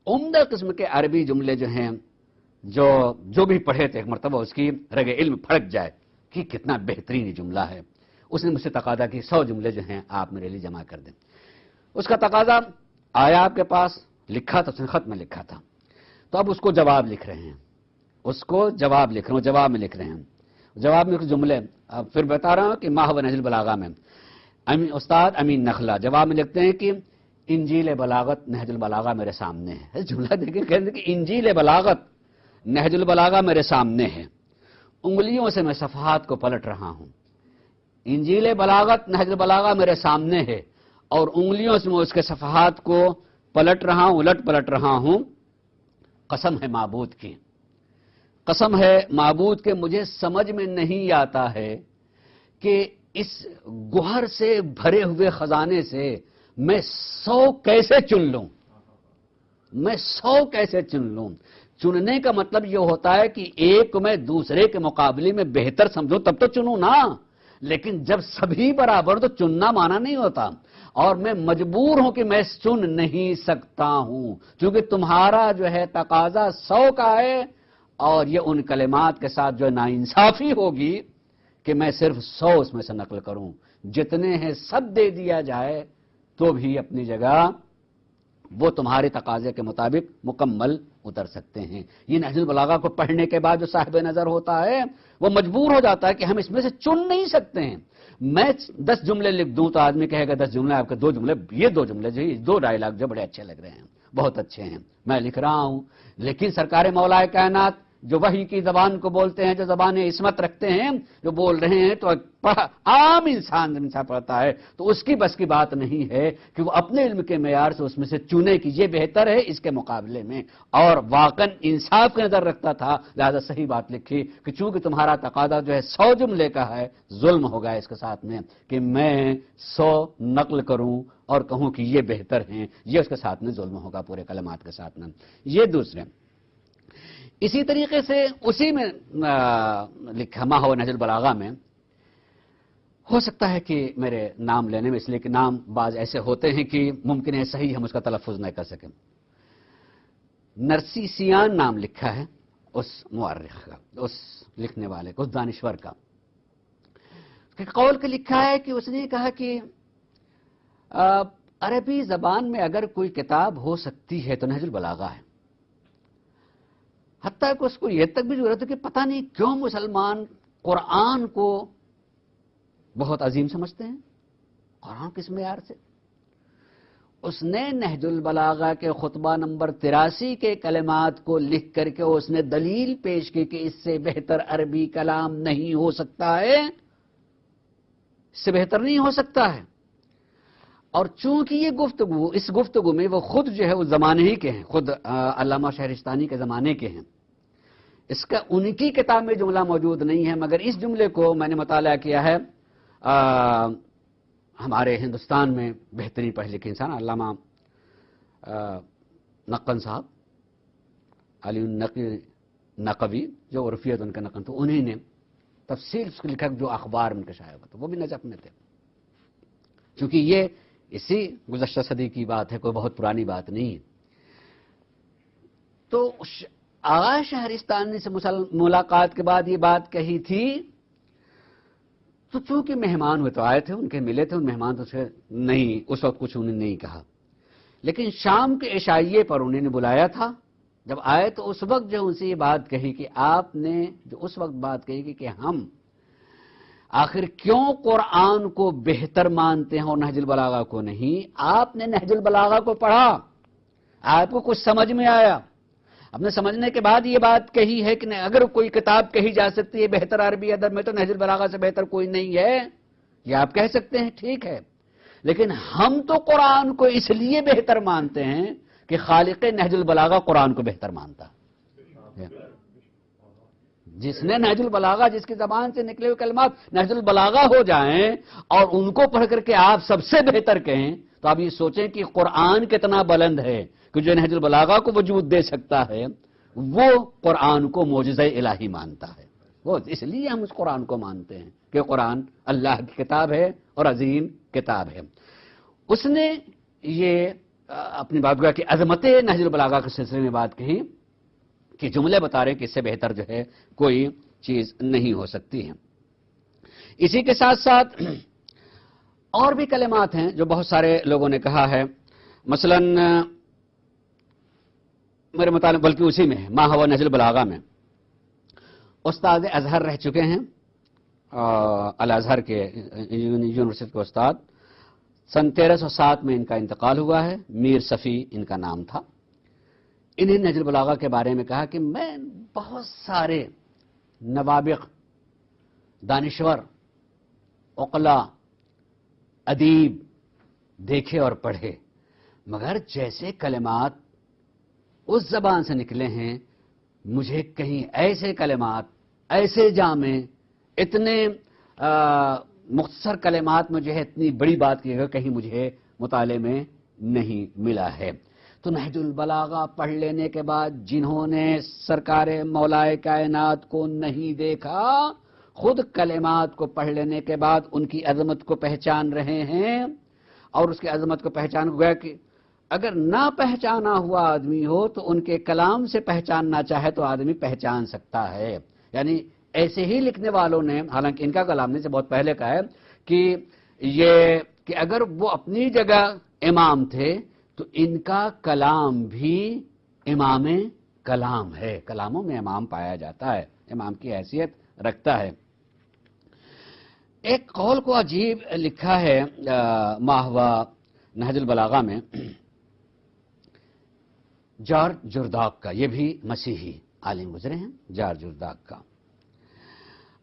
عمدہ قسم کے عربی جملے جو ہیں جو بھی پڑھے تھے ایک مرتبہ اس کی رگ علم پھڑک جائے کہ کتنا بہترین جملہ ہے. اس نے مجھ سے تقاضا کہ 100 جملے جو ہیں آپ میرے لیے جمع کر دیں. اس کا تقاضا آیا آپ کے پاس, لکھا تھا, اس نے خط میں لکھا تھا, تو اب اس کو جواب لکھ رہے ہیں, جواب میں لکھ رہے ہیں. جواب میں کچھ جملے اب پھر بتا رہا ہوں کہ ما هو نہج البلاغہ میں استاد امین نخلا جواب میں لکھتے ہیں کہ انجیل بلاغت نہج البلاغہ میرے سامنے ہے. جملہ دیکھیں, کہتے ہیں کہ انجیل بلاغت نہج البلاغہ میرے سامنے ہے, انگلیوں سے میں صفحات کو پلٹ رہا ہوں. انجیل بلاغت نہج البلاغہ میرے سامنے ہے اور انگلیوں سے میں اس کے صفحات کو الٹ پلٹ رہا ہوں. قسم ہے معبود کے مجھے سمجھ میں نہیں آتا ہے کہ اس گوہر سے بھرے ہوئے خزانے سے میں 100 کیسے چن لوں. چننے کا مطلب یہ ہوتا ہے کہ ایک میں دوسرے کے مقابلے میں بہتر سمجھوں تب تو چنوں نا, لیکن جب سبھی برابر تو چننا مانا نہیں ہوتا. اور میں مجبور ہوں کہ میں چن نہیں سکتا ہوں کیونکہ تمہارا جو ہے تقاضا 100 کا ہے اور یہ ان کلمات کے ساتھ جو ناانصافی ہوگی کہ میں صرف 100 اس میں سے نقل کروں. جتنے ہیں سب دے دیا جائے تو بھی اپنی جگہ وہ تمہارے تقاضے کے مطابق مکمل اتر سکتے ہیں. یہ نہج البلاغہ کو پڑھنے کے بعد جو صاحب نظر ہوتا ہے وہ مجبور ہو جاتا ہے کہ ہم اس میں سے چن نہیں سکتے ہیں. میں 10 جملے لکھ دوں تو آدمی کہے گا 10 جملے آپ کے 2 جملے, یہ 2 جملے جو 2 ڈائلاگ جو بڑے اچھے لگ رہے ہیں, بہت اچھے ہیں, میں لکھ رہا ہوں. لیکن سرکار مولا کائنات جو وحی کی زبان کو بولتے ہیں, جو زبان عصمت رکھتے ہیں, جو بول رہے ہیں, تو عام انسان پڑھتا ہے تو اس کی بس کی بات نہیں ہے کہ وہ اپنے علم کے معیار سے اس میں سے چنے کہ یہ بہتر ہے اس کے مقابلے میں. اور واقعا انصاف کی نظر رکھتا تھا, لہذا صحیح بات لکھی کہ چونکہ تمہارا تقاضا جو ہے 100 جملے کا ہے, ظلم ہوگا اس کے ساتھ میں کہ میں 100 نقل کروں اور کہوں کہ یہ بہتر ہیں, یہ اس کے ساتھ میں ظلم ہوگا پورے کلمات کے ساتھ میں. یہ دوسرے اسی طریقے سے اسی میں لکھا ما هو نہج البلاغہ میں ہو سکتا ہے کہ میرے نام لینے میں، اس لیے کہ نام بعض ایسے ہوتے ہیں کہ ممکن ہے صحیح ہم اس کا تلفظ نہ کر سکیں. نرسیسیان نام لکھا ہے اس مورخ کا، اس لکھنے والے کا، اس دانشور کا. قول کے لکھا ہے کہ اس نے کہا کہ عربی زبان میں اگر کوئی کتاب ہو سکتی ہے تو نہج البلاغہ ہے. حتیٰ کہ اس کو یہ تک بھی ضرورت ہے کہ پتہ نہیں کیوں مسلمان قرآن کو بہت عظیم سمجھتے ہیں. قرآن کس معیار سے؟ اس نے نہج البلاغہ کے خطبہ نمبر 83 کے کلمات کو لکھ کر کے اس نے دلیل پیش کی کہ اس سے بہتر عربی کلام نہیں ہو سکتا ہے، اس سے بہتر نہیں ہو سکتا ہے. اور چونکہ یہ گفتگو، اس گفتگو میں وہ خود جو ہے اس زمانے ہی کے ہیں، خود علامہ شہرستانی کے زمانے کے ہیں. اس کا ان کی کتاب میں جملہ موجود نہیں ہے، مگر اس جملے کو میں نے مطالعہ کیا ہے ہمارے ہندوستان میں بہترین پڑھے لکھے انسان علامہ نقن صاحب، علی نقوی، جو عرفیت ان کا نقن، تو انہی نے تفصیل اس کو لکھا جو اخبار میں شائع ہوا تھا، وہ بھی نجف میں تھے. چونکہ یہ اسی گزشتہ صدی کی بات ہے، کوئی بہت پرانی بات نہیں ہے. تو آغا شہرستانی سے ملاقات کے بعد یہ بات کہی تھی، تو چونکہ مہمان ہوئے تو آئے تھے، ان کے ملے تھے، ان مہمان تو سے نہیں، اس وقت کچھ انہوں نے نہیں کہا. لیکن شام کے عشائیے پر انہوں نے بلایا تھا، جب آئے تو اس وقت جو ان سے یہ بات کہی کہ آپ نے جو اس وقت بات کہی کہ ہم آخر کیوں قرآن کو بہتر مانتے ہیں اور نہج البلاغہ کو نہیں. آپ نے نہج البلاغہ کو پڑھا، آپ کو کچھ سمجھ میں آیا، اپنے سمجھنے کے بعد یہ بات کہی ہے کہ اگر کوئی کتاب کہی جا سکتی ہے بہتر عربی ادب میں تو نہج البلاغہ سے بہتر کوئی نہیں ہے، یہ آپ کہہ سکتے ہیں، ٹھیک ہے. لیکن ہم تو قرآن کو اس لیے بہتر مانتے ہیں کہ خالق نہج البلاغہ قرآن کو بہتر مانتا. جس نے نہج البلاغہ، جس کی زبان سے نکلے ہوئے کلمات نہج البلاغہ ہو جائیں اور ان کو پڑھ کر کے آپ سب سے بہتر کہیں، تو آپ یہ سوچیں کہ قرآن کتنا بلند ہے کہ جو نہج البلاغہ کو وجود دے سکتا ہے وہ قرآن کو معجزہ الہی مانتا ہے. وہ اس لیے ہم اس قرآن کو مانتے ہیں کہ قرآن اللہ کی کتاب ہے اور عظیم کتاب ہے. اس نے یہ اپنی بات گویا کہ عظمت نہج البلاغہ کے سلسلے میں بات کہی کہ جملے بتا رہے ہیں کہ اس سے بہتر جو ہے کوئی چیز نہیں ہو سکتی ہے. اسی کے ساتھ ساتھ اور بھی کلمات ہیں جو بہت سارے لوگوں نے کہا ہے. مثلا میرے مطالعے بلکہ اسی میں ہے ما ہوا نہج البلاغہ میں استاد ازہر رہ چکے ہیں، الازہر کے یونیورسٹی کے استاد. سن 1307 میں ان کا انتقال ہوا ہے. میر صفی ان کا نام تھا. انہیں نہج البلاغہ کے بارے میں کہا کہ میں بہت سارے نوابغ، دانشور، عقلا، ادیب دیکھے اور پڑھے، مگر جیسے کلمات اس زبان سے نکلے ہیں مجھے کہیں ایسے کلمات، ایسے جامع، اتنے مختصر کلمات میں جو ہے اتنی بڑی بات کی ہے کہیں مجھے مطالعے میں نہیں ملا ہے. تو نہج البلاغہ پڑھ لینے کے بعد جنہوں نے سرکار مولائے کائنات کو نہیں دیکھا، خود کلمات کو پڑھ لینے کے بعد ان کی عظمت کو پہچان رہے ہیں. اور اس کی عظمت کو پہچان گیا کہ اگر نہ پہچانا ہوا آدمی ہو تو ان کے کلام سے پہچاننا چاہے تو آدمی پہچان سکتا ہے. یعنی ایسے ہی لکھنے والوں نے، حالانکہ ان کا کلام نے سے بہت پہلے کا ہے کہ یہ کہ اگر وہ اپنی جگہ امام تھے تو ان کا کلام بھی امام کلام ہے. کلاموں میں امام پایا جاتا ہے، امام کی حیثیت رکھتا ہے. ایک قول کو عجیب لکھا ہے ما ہوا نہج البلاغہ میں جارج جرداق کا. یہ بھی مسیحی عالم گزرے ہیں، جارج جرداق کا.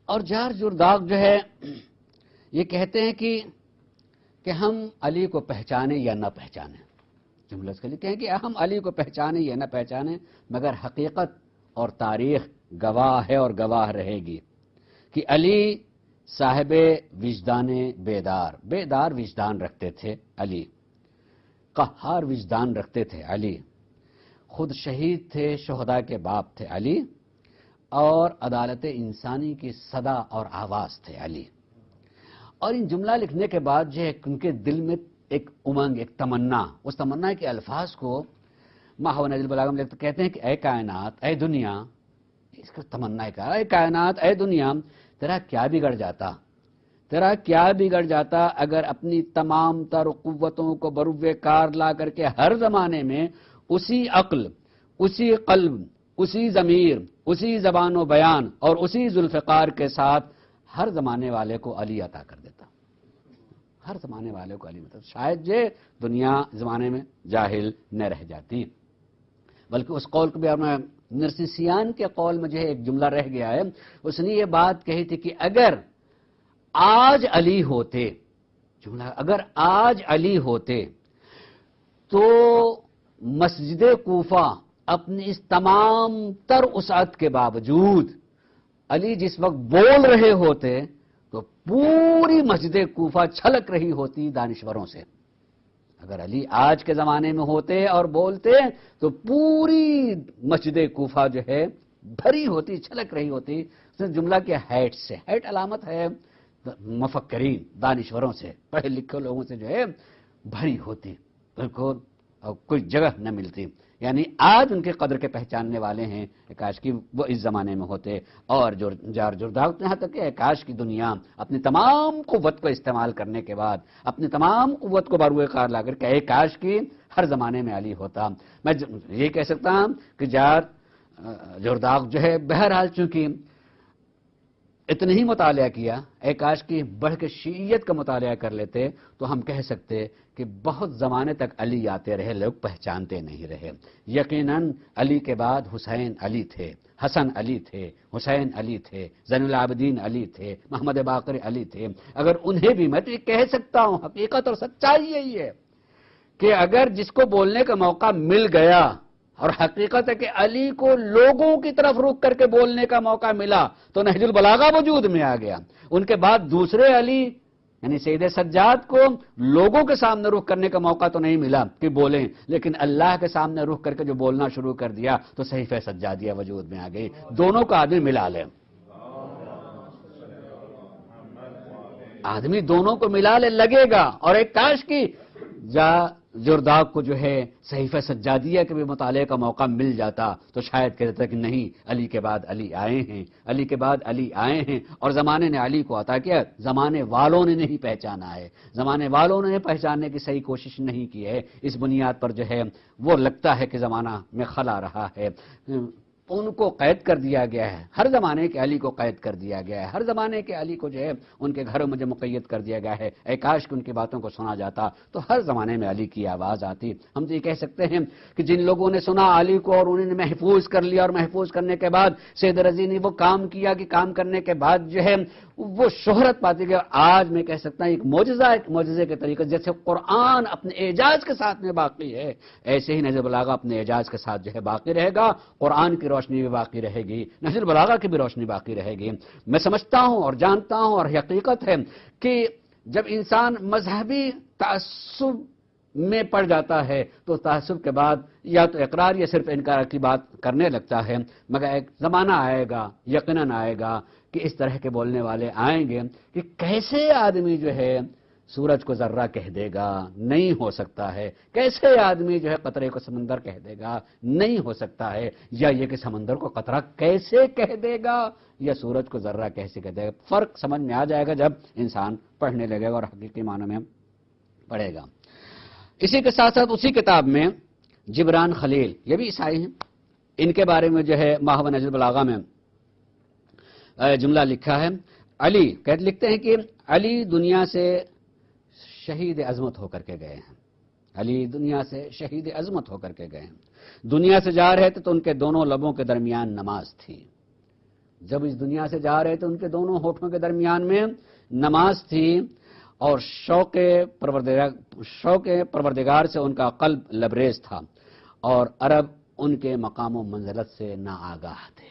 اور جارج جرداق جو ہے یہ کہتے ہیں کہ ہم علی کو پہچانیں یا نہ پہچانیں. جملہ اس کے لکھتے ہیں کہ ہم علی کو پہچانیں یا نہ پہچانیں مگر حقیقت اور تاریخ گواہ ہے اور گواہ رہے گی کہ علی صاحب وجدان بیدار وجدان رکھتے تھے. علی قہار وجدان رکھتے تھے. علی خود شہید تھے، شہداء کے باپ تھے. علی اور عدالت انسانی کی صدا اور آواز تھے. علی اور ان جملہ لکھنے کے بعد جو ہے ان کے دل میں ایک امنگ، ایک تمنا، اس تمنا کے الفاظ کو ماہو نہج البلاغہ میں کہتے ہیں کہ اے کائنات، اے دنیا، اس کا تمنا ہے کہ اے کائنات، اے دنیا، تیرا کیا بگڑ جاتا، تیرا کیا بگڑ جاتا اگر اپنی تمام تر قوتوں کو بروئے کار لا کر کے ہر زمانے میں اسی عقل، اسی قلب، اسی ضمیر، اسی زبان و بیان اور اسی ذوالفقار کے ساتھ ہر زمانے والے کو علی عطا کر دیتا، ہر زمانے والے کو علی عطا، شاید یہ دنیا زمانے میں جاہل نہ رہ جاتی۔ بلکہ اس قول کو بھی میں نرسیسیان کے قول میں جو ہے ایک جملہ رہ گیا ہے، اس نے یہ بات کہی تھی کہ اگر آج علی ہوتے، جملہ اگر آج علی ہوتے تو مسجد کوفہ اپنی اس تمام تر وسعت کے باوجود علی جس وقت بول رہے ہوتے تو پوری مسجد کوفہ چھلک رہی ہوتی دانشوروں سے۔ اگر علی آج کے زمانے میں ہوتے اور بولتے تو پوری مسجد کوفہ جو ہے بھری ہوتی، چھلک رہی ہوتی۔ اس نے جملہ کے ہیٹ سے، ہیٹ علامت ہے مفکرین، دانشوروں سے، پڑھے لکھے لوگوں سے جو ہے بھری ہوتی، بالکل اور کوئی جگہ نہ ملتی۔ یعنی آج ان کے قدر کے پہچاننے والے ہیں، کاش کی وہ اس زمانے میں ہوتے۔ اور جو جار جرداغ یہاں تک کہ کاش کی دنیا اپنی تمام قوت کو استعمال کرنے کے بعد، اپنی تمام قوت کو بروئے کار لا کر کہ کاش کی ہر زمانے میں علی ہوتا۔ میں یہ کہہ سکتا ہوں کہ جار جرداغ جو ہے بہرحال چونکہ اتنا ہی مطالعہ کیا، اے کاش کی بڑھ کے شیعیت کا مطالعہ کر لیتے تو ہم کہہ سکتے کہ بہت زمانے تک علی آتے رہے، لوگ پہچانتے نہیں رہے۔ یقیناً علی کے بعد حسین علی تھے، حسن علی تھے، حسین علی تھے، زین العابدین علی تھے، محمد باقر علی تھے۔ اگر انہیں بھی، میں تو یہ کہہ سکتا ہوں، حقیقت اور سچائی یہی ہے کہ اگر جس کو بولنے کا موقع مل گیا، اور حقیقت ہے کہ علی کو لوگوں کی طرف رخ کر کے بولنے کا موقع ملا تو نہج البلاغہ وجود میں آ گیا۔ ان کے بعد دوسرے علی یعنی سید سجاد کو لوگوں کے سامنے رخ کرنے کا موقع تو نہیں ملا کہ بولیں، لیکن اللہ کے سامنے رخ کر کے جو بولنا شروع کر دیا تو صحیفہ سجادیہ وجود میں آ گئی۔ دونوں کا آدمی ملا لے، آدمی دونوں کو ملا لے لگے گا۔ اور ایک کاش کی جرداغ کو جو ہے صحیفہ سجادیہ کے بھی مطالعے کا موقع مل جاتا تو شاید کہتا کہ نہیں، علی کے بعد علی آئے ہیں، علی کے بعد علی آئے ہیں، اور زمانے نے علی کو عطا کیا، زمانے والوں نے نہیں پہچانا ہے، زمانے والوں نے پہچاننے کی صحیح کوشش نہیں کی ہے۔ اس بنیاد پر جو ہے وہ لگتا ہے کہ زمانہ میں خلا رہا ہے، ان کو قید کر دیا گیا ہے، ہر زمانے کے علی کو قید کر دیا گیا ہے، ہر زمانے کے علی کو جو ہے ان کے گھروں میں جو مقید کر دیا گیا ہے۔ اے کاش کہ ان کی باتوں کو سنا جاتا تو ہر زمانے میں علی کی آواز آتی۔ ہم تو یہ کہہ سکتے ہیں کہ جن لوگوں نے سنا علی کو اور انہوں نے محفوظ کر لیا، اور محفوظ کرنے کے بعد سید رضی نے وہ کام کیا کہ کام کرنے کے بعد جو ہے وہ شہرت پاتی گئی۔ آج میں کہہ سکتا ہوں ایک معجزہ، ایک معجزے کے طریقے جیسے قرآن اپنے اعجاز کے ساتھ میں باقی ہے، ایسے ہی نہج البلاغہ اپنے اعجاز کے ساتھ جو ہے باقی رہے گا۔ قرآن کی روشنی بھی باقی رہے گی، نہج البلاغہ کی بھی روشنی باقی رہے گی۔ میں سمجھتا ہوں اور جانتا ہوں اور حقیقت ہے کہ جب انسان مذہبی تعصب میں پڑ جاتا ہے تو تعصب کے بعد یا تو اقرار یا صرف انکار کی بات کرنے لگتا ہے، مگر ایک زمانہ آئے گا، یقیناً آئے گا کہ اس طرح کے بولنے والے آئیں گے کہ کیسے آدمی جو ہے سورج کو ذرہ کہہ دے گا، نہیں ہو سکتا ہے، کیسے آدمی جو ہے قطرے کو سمندر کہہ دے گا، نہیں ہو سکتا ہے، یا یہ کہ سمندر کو قطرہ کیسے کہہ دے گا یا سورج کو ذرہ کیسے کہہ دے گا۔ فرق سمجھ میں آ جائے گا جب انسان پڑھنے لگے گا اور حقیقی معنوں میں پڑھے گا۔ اسی کے ساتھ ساتھ اسی کتاب میں جبران خلیل، یہ بھی عیسائی ہیں، ان کے بارے میں جو ہے ماہو نہج البلاغہ میں جملہ لکھا ہے۔ علی لکھتے ہیں کہ علی دنیا سے شہید عظمت ہو کر کے گئے ہیں، علی دنیا سے شہید عظمت ہو کر کے گئے ہیں۔ دنیا سے جا رہے تھے تو ان کے دونوں لبوں کے درمیان نماز تھی، جب اس دنیا سے جا رہے تھے ان کے دونوں ہونٹوں کے درمیان میں نماز تھی، اور شوق پروردگار سے ان کا قلب لبریز تھا، اور عرب ان کے مقام و منزلت سے ناآگاہ تھے۔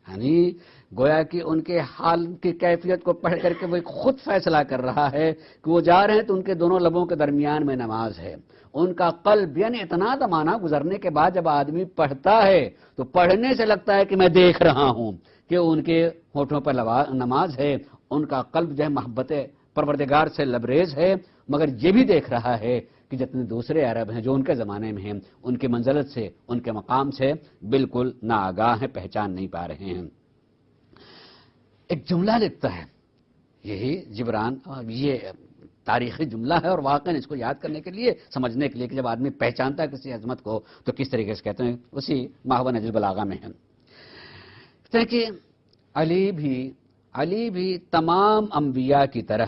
یعنی گویا کہ ان کے حال کی کیفیت کو پڑھ کر کے وہ خود فیصلہ کر رہا ہے کہ وہ جا رہے ہیں تو ان کے دونوں لبوں کے درمیان میں نماز ہے، ان کا قلب یعنی اتنا زمانہ گزرنے کے بعد جب آدمی پڑھتا ہے تو پڑھنے سے لگتا ہے کہ میں دیکھ رہا ہوں کہ ان کے ہونٹوں پر نماز ہے، ان کا قلب جو ہے محبت پروردگار سے لبریز ہے، مگر یہ بھی دیکھ رہا ہے کہ جتنے دوسرے عرب ہیں جو ان کے زمانے میں ہیں، ان کی منزلت سے، ان کے مقام سے بالکل ناآگاہ ہیں، پہچان نہیں پا رہے ہیں۔ ایک جملہ لکھتا ہے، یہی جبران، یہ تاریخی جملہ ہے اور واقعاً اس کو یاد کرنے کے لیے، سمجھنے کے لیے کہ جب آدمی پہچانتا ہے کسی عظمت کو تو کس طریقے سے کہتے ہیں، اسی ماہوہ نہج البلاغہ میں ہے۔ کہتے ہیں کہ علی بھی تمام انبیاء کی طرح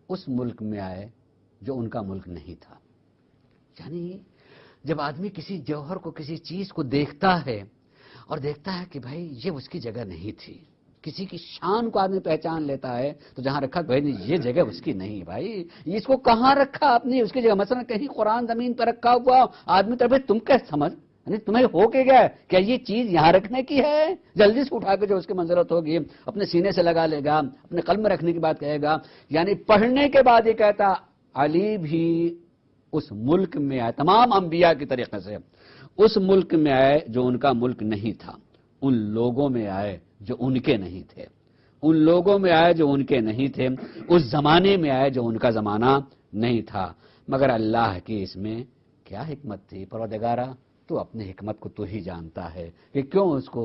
اس ملک میں آئے جو ان کا ملک نہیں تھا۔ یعنی جب آدمی کسی جوہر کو، کسی چیز کو دیکھتا ہے اور دیکھتا ہے کہ بھائی یہ اس کی جگہ نہیں تھی، کسی کی شان کو آدمی پہچان لیتا ہے تو جہاں رکھا بھائی یہ جگہ اس کی نہیں، بھائی اس کو کہاں رکھا آپ نے اس کی جگہ، مثلا کہیں قرآن زمین پر رکھا ہوا آدمی تو بھائی تم کیسے سمجھ، یعنی تمہیں ہو کے گیا کیا یہ چیز یہاں رکھنے کی ہے؟ جلدی سے اٹھا کے جو اس کی منزلت ہوگی اپنے سینے سے لگا لے گا، اپنے قلب میں رکھنے کی بات کہے گا۔ یعنی پڑھنے کے بعد یہ کہتا علی بھی اس ملک میں آئے، تمام انبیاء کی طریقے سے اس ملک میں آئے جو ان کا ملک نہیں تھا، ان لوگوں میں آئے جو ان کے نہیں تھے، ان لوگوں میں آئے جو ان کے نہیں تھے، اس زمانے میں آئے جو ان کا زمانہ نہیں تھا۔ مگر اللہ کی اس میں کیا حکمت تھی؟ پروردگارا تو اپنی حکمت کو تو ہی جانتا ہے کہ کیوں اس کو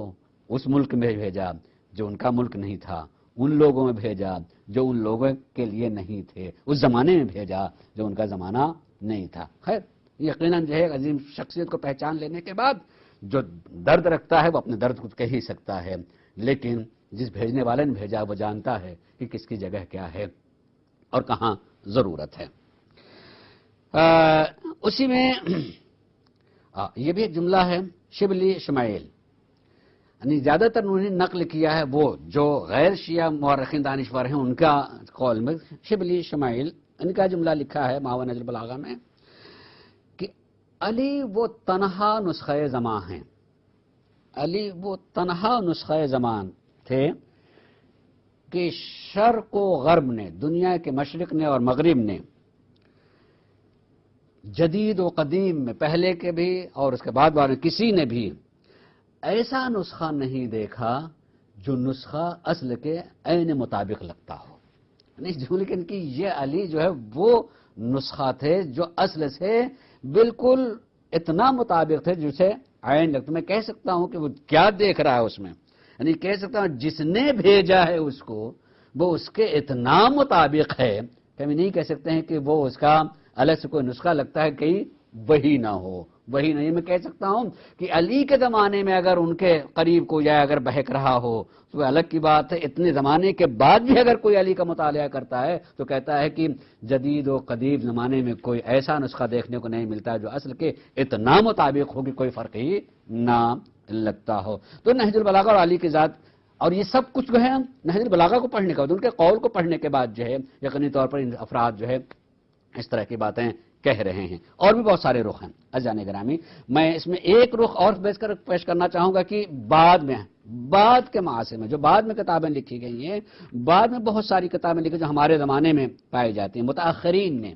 اس ملک میں بھیجا جو ان کا ملک نہیں تھا، ان لوگوں میں بھیجا جو ان لوگوں کے لیے نہیں تھے، اس زمانے میں بھیجا جو ان کا زمانہ نہیں تھا۔ خیر یقیناً جو ہے عظیم شخصیت کو پہچان لینے کے بعد جو درد رکھتا ہے وہ اپنے درد کو کہہ ہی سکتا ہے، لیکن جس بھیجنے والے نے بھیجا وہ جانتا ہے کہ کس کی جگہ کیا ہے اور کہاں ضرورت ہے۔ اسی میں یہ بھی ایک جملہ ہے، شبلی شمائل، یعنی زیادہ تر انہوں نے نقل کیا ہے وہ جو غیر شیعہ مورخین دانشور ہیں ان کا قول میں، شبلی شمائل ان کا جملہ لکھا ہے ماہوہ نہج البلاغہ میں کہ علی وہ تنہا نسخہ زمان ہیں، علی وہ تنہا نسخہ زمان تھے کہ شرق و غرب نے، دنیا کے مشرق نے اور مغرب نے، جدید و قدیم میں، پہلے کے بھی اور اس کے بعد والے کسی نے بھی ایسا نسخہ نہیں دیکھا جو نسخہ اصل کے عین مطابق لگتا ہو۔ لیکن کہ یہ علی جو ہے وہ نسخہ تھے جو اصل سے بالکل اتنا مطابق تھے جسے عین لگتا۔ میں کہہ سکتا ہوں کہ وہ کیا دیکھ رہا ہے اس میں، یعنی کہہ سکتا ہوں جس نے بھیجا ہے اس کو وہ اس کے اتنا مطابق ہے کہ ہم نہیں کہہ سکتے ہیں کہ وہ اس کا الگ سے کوئی نسخہ لگتا ہے کہیں وہی نہ ہو، وہی نہیں۔ میں کہہ سکتا ہوں کہ علی کے زمانے میں اگر ان کے قریب کوئی جائے اگر بہک رہا ہو تو الگ کی بات ہے، اتنے زمانے کے بعد بھی اگر کوئی علی کا مطالعہ کرتا ہے تو کہتا ہے کہ جدید و قدیم زمانے میں کوئی ایسا نسخہ دیکھنے کو نہیں ملتا جو اصل کے اتنا مطابق ہو کہ کوئی فرق ہی نہ لگتا ہو۔ تو نہج البلاغہ اور علی کی ذات اور یہ سب کچھ جو ہے نہج البلاغہ کو پڑھنے کے بعد، ان کے قول کو پڑھنے کے بعد جو ہے یقینی طور پر ان افراد جو ہے اس طرح کی باتیں کہہ رہے ہیں۔ اور بھی بہت سارے رخ ہیں عزیزان گرامی، میں اس میں ایک رخ اور پیش کرنا چاہوں گا کہ بعد کے معاصر میں جو بعد میں کتابیں لکھی گئی ہیں، بعد میں بہت ساری کتابیں لکھی جو ہمارے زمانے میں پائی جاتی ہیں، متاخرین نے،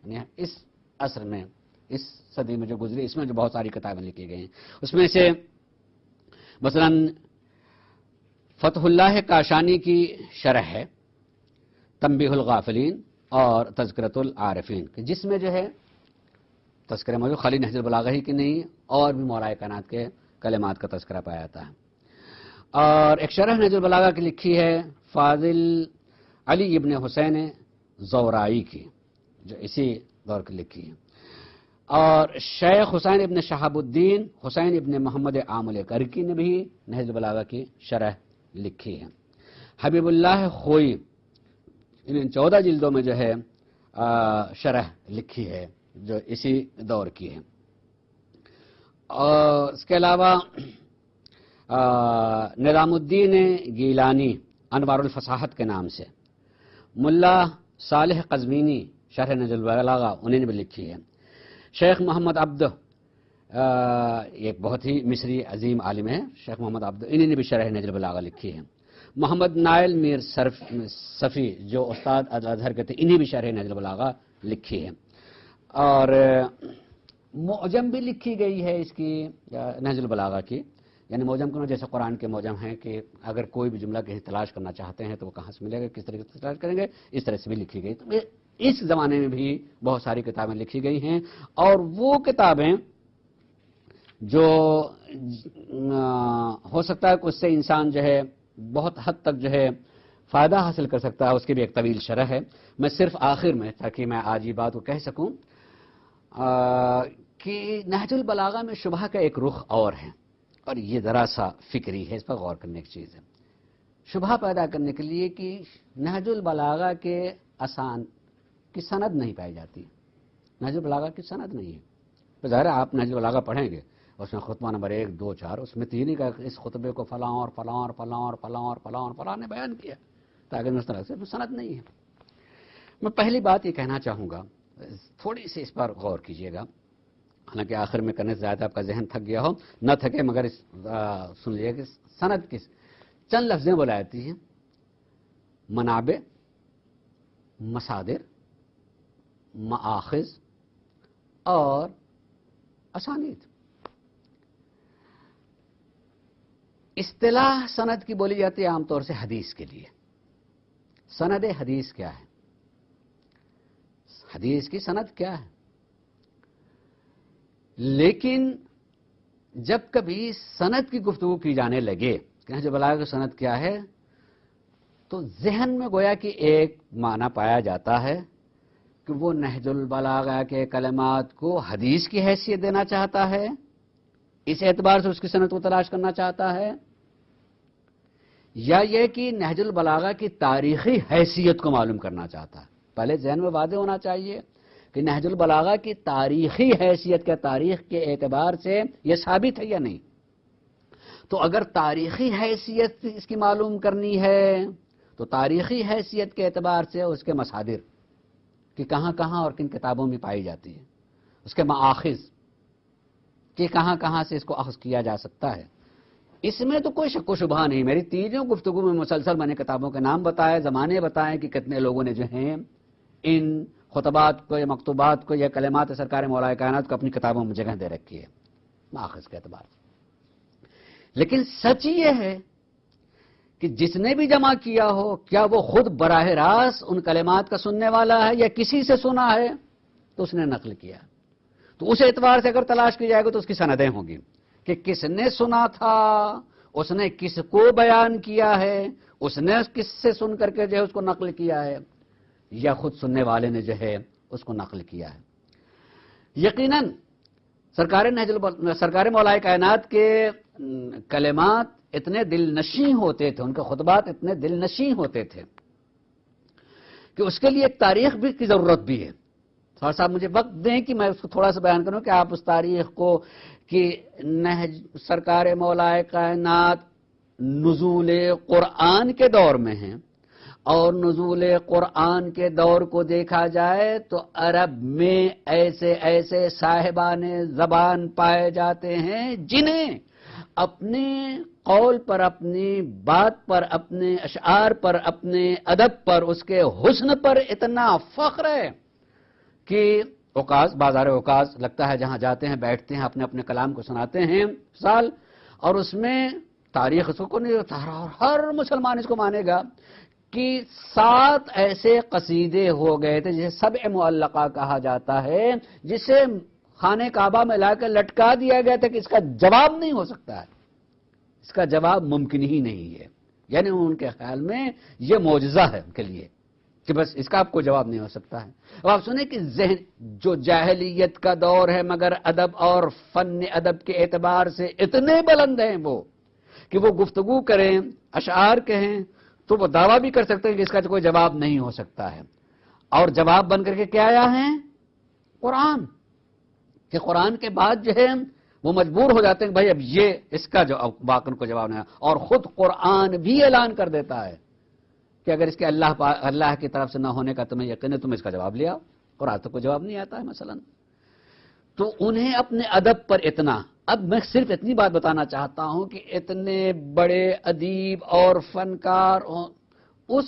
یعنی اس عصر میں، اس صدی میں جو گزری اس میں جو بہت ساری کتابیں لکھی گئی ہیں، اس میں سے مثلا فتح اللہ کاشانی کی شرح ہے تنبیہ الغافلین اور تذکرۃ العارفین، جس میں جو ہے تذکرہ موجود خالی نہج البلاغہ ہی کی نہیں اور بھی مولائے کائنات کے کلمات کا تذکرہ پایا جاتا ہے۔ اور ایک شرح نہج البلاغہ کی لکھی ہے فاضل علی ابن حسین زورائی کی، جو اسی دور کی لکھی ہے، اور شیخ حسین ابن شہاب الدین حسین ابن محمد عامل کرکی نے بھی نہج البلاغہ کی شرح لکھی ہے۔ حبیب اللہ خوئی ان 14 جلدوں میں جو ہے شرح لکھی ہے جو اسی دور کی ہے۔ اور اس کے علاوہ نظام الدین گیلانی انوار الفصاحت کے نام سے، ملا صالح قزوینی شرح نہج البلاغہ انہوں نے بھی لکھی ہے۔ شیخ محمد عبد ایک بہت ہی مصری عظیم عالم ہے، شیخ محمد عبد، انہوں نے بھی شرح نہج البلاغہ لکھی ہے۔ محمد نائل میر صفی جو استاد الازہر کے تھے، انہیں بھی شرح نہج البلاغہ لکھی ہے۔ اور معجم بھی لکھی گئی ہے اس کی نہج البلاغہ کی، یعنی موجم کو جیسے قرآن کے موجم ہیں کہ اگر کوئی بھی جملہ کہیں تلاش کرنا چاہتے ہیں تو وہ کہاں سے ملے گا، کس طریقے سے تلاش کریں گے، اس طرح سے بھی لکھی گئی. تو اس زمانے میں بھی بہت ساری کتابیں لکھی گئی ہیں، اور وہ کتابیں جو ہو سکتا ہے کہ اس سے انسان جو ہے بہت حد تک جو ہے فائدہ حاصل کر سکتا ہے، اس کی بھی ایک طویل شرح ہے. میں صرف آخر میں، تاکہ میں آج یہ بات کو کہہ سکوں کہ نہج البلاغہ میں شبہ کا ایک رخ اور ہے، اور یہ ذرا سا فکری ہے، اس پر غور کرنے کی چیز ہے. شبہ پیدا کرنے کے لیے کہ نہج البلاغہ کے آسان کی سند نہیں پائی جاتی. نہج البلاغہ کی سند نہیں ہے. تو ظاہر ہے آپ نہج البلاغہ پڑھیں گے، اس میں خطبہ نمبر 1 2 4 اس میں تین ہی کا اس خطبے کو فلاں اور فلاں اور فلاں اور فلاں اور فلاں اور فلاں نے بیان کیا، تاکہ اس طرح سے سند نہیں ہے. میں پہلی بات یہ کہنا چاہوں گا، تھوڑی سی اس پر غور کیجئے گا، حالانکہ آخر میں کرنے سے زیادہ آپ کا ذہن تھک گیا ہو، نہ تھکے، مگر سن لیجیے کہ سند کس چند لفظیں بولا جاتی ہیں: منابع، مصادر، مآخذ اور اسانید. اصطلاح سند کی بولی جاتی ہے عام طور سے حدیث کے لیے. سند حدیث کیا ہے؟ حدیث کی سند کیا ہے؟ لیکن جب کبھی سند کی گفتگو کی جانے لگے کہ نہج البلاغہ کی سند کیا ہے، تو ذہن میں گویا کہ ایک معنی پایا جاتا ہے کہ وہ نہج البلاغہ کے کلمات کو حدیث کی حیثیت دینا چاہتا ہے، اس اعتبار سے اس کی سند کو تلاش کرنا چاہتا ہے، یا یہ کہ نہج البلاغہ کی تاریخی حیثیت کو معلوم کرنا چاہتا ہے. پہلے ذہن میں واضح ہونا چاہیے کہ نہج البلاغہ کی تاریخی حیثیت کے تاریخ کے اعتبار سے یہ ثابت ہے یا نہیں. تو اگر تاریخی حیثیت اس کی معلوم کرنی ہے تو تاریخی حیثیت کے اعتبار سے اس کے مصادر کہ کہاں کہاں اور کن کتابوں میں پائی جاتی ہے، اس کے مآخذ کہ کہاں کہاں سے اس کو اخذ کیا جا سکتا ہے، اس میں تو کوئی شک و شبہ نہیں. میری تینوں گفتگو میں مسلسل میں نے کتابوں کے نام بتائے، زمانے بتائے کہ کتنے لوگوں نے جو ہیں ان خطبات کو یا مکتوبات کو یا کلمات سرکار مولا کائنات کو اپنی کتابوں میں جگہ دے رکھی ہے مآخذ کے اعتبار سے. لیکن سچ یہ ہے کہ جس نے بھی جمع کیا ہو، کیا وہ خود براہ راست ان کلمات کا سننے والا ہے یا کسی سے سنا ہے تو اس نے نقل کیا. تو اس اعتبار سے اگر تلاش کی جائے گا تو اس کی سندیں ہوں گی کہ کس نے سنا تھا، اس نے کس کو بیان کیا ہے، اس نے کس سے سن کر کے جو ہے اس کو نقل کیا ہے، یا خود سننے والے نے جو ہے اس کو نقل کیا ہے. یقیناً سرکار مولا کائنات کے کلمات اتنے دل نشیں ہوتے تھے، ان کے خطبات اتنے دل نشیں ہوتے تھے کہ اس کے لیے ایک تاریخ بھی کی ضرورت بھی ہے. تھوڑا سا مجھے وقت دیں کہ میں اس کو تھوڑا سا بیان کروں کہ آپ اس تاریخ کو کہ سرکار مولا کائنات نزول قرآن کے دور میں ہیں، اور نزول قرآن کے دور کو دیکھا جائے تو عرب میں ایسے ایسے صاحبان زبان پائے جاتے ہیں جنہیں اپنے قول پر، اپنی بات پر، اپنے اشعار پر، اپنے ادب پر، اس کے حسن پر اتنا فخر ہے کہ اوقاز، بازار اوقاز لگتا ہے جہاں جاتے ہیں بیٹھتے ہیں اپنے اپنے کلام کو سناتے ہیں سال، اور اس میں تاریخ اس کو نہیں ہوتا، اور ہر مسلمان اس کو مانے گا کہ 7 ایسے قصیدے ہو گئے تھے جسے سبع معلقہ کہا جاتا ہے، جسے خانہ کعبہ میں لا کر لٹکا دیا گیا تھا کہ اس کا جواب نہیں ہو سکتا ہے، اس کا جواب ممکن ہی نہیں ہے. یعنی ان کے خیال میں یہ معجزہ ہے ان کے لیے کہ بس اس کا آپ کو جواب نہیں ہو سکتا ہے. اب آپ سنیں کہ ذہن جو جاہلیت کا دور ہے مگر ادب اور فن ادب کے اعتبار سے اتنے بلند ہیں وہ کہ وہ گفتگو کریں، اشعار کہیں تو وہ دعویٰ بھی کر سکتے ہیں کہ اس کا کوئی جواب نہیں ہو سکتا ہے. اور جواب بن کر کے کیا آیا ہے؟ قرآن. کہ قرآن کے بعد جو ہے وہ مجبور ہو جاتے ہیں کہ بھائی اب یہ اس کا جو باقی کو جواب نہیں ہے. اور خود قرآن بھی اعلان کر دیتا ہے کہ اگر اس کے اللہ کی طرف سے نہ ہونے کا تمہیں یقین ہے تم اس کا جواب لیا، اور آج تک کوئی جواب نہیں آتا ہے مثلا. تو انہیں اپنے ادب پر اتنا، اب میں صرف اتنی بات بتانا چاہتا ہوں کہ اتنے بڑے ادیب اور فنکار، اس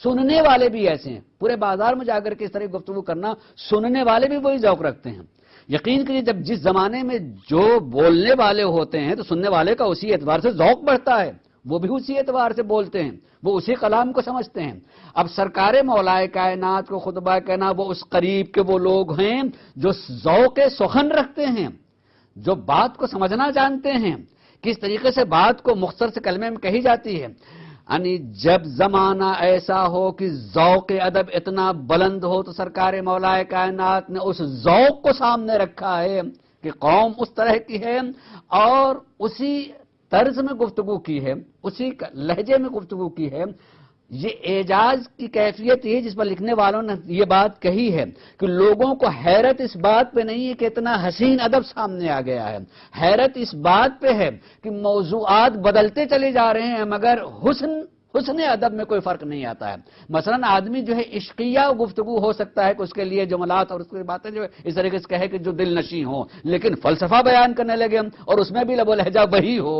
سننے والے بھی ایسے ہیں. پورے بازار میں جا کر کے اس طرح کی گفتگو کرنا، سننے والے بھی وہی ذوق رکھتے ہیں یقین کریے جب جس زمانے میں جو بولنے والے ہوتے ہیں تو سننے والے کا اسی اعتبار سے ذوق بڑھتا ہے، وہ بھی اسی اعتبار سے بولتے ہیں، وہ اسی کلام کو سمجھتے ہیں۔ اب سرکار مولا کائنات کو خطبہ کہنا، وہ اس قریب کے وہ لوگ ہیں جو ذوق سخن رکھتے ہیں، جو بات کو سمجھنا جانتے ہیں، کس طریقے سے بات کو مختصر سے کلمے میں کہی جاتی ہے۔ یعنی جب زمانہ ایسا ہو کہ ذوق ادب اتنا بلند ہو تو سرکار مولا کائنات نے اس ذوق کو سامنے رکھا ہے کہ قوم اس طرح کی ہے اور اسی طرز میں گفتگو کی ہے، اسی لہجے میں گفتگو کی ہے۔ یہ اعجاز کی کیفیت ہے جس پر لکھنے والوں نے یہ بات کہی ہے کہ لوگوں کو حیرت اس بات پہ نہیں ہے کہ اتنا حسین ادب سامنے آ گیا ہے، حیرت اس بات پہ ہے کہ موضوعات بدلتے چلے جا رہے ہیں مگر حسن ادب میں کوئی فرق نہیں آتا ہے۔ مثلا آدمی جو ہے عشقیہ گفتگو ہو سکتا ہے کہ اس کے لیے جملات اور اس کی باتیں جو اس طریقے سے کہے کہ جو دل نشیں ہو، لیکن فلسفہ بیان کرنے لگے اور اس میں بھی لب و لہجہ وہی ہو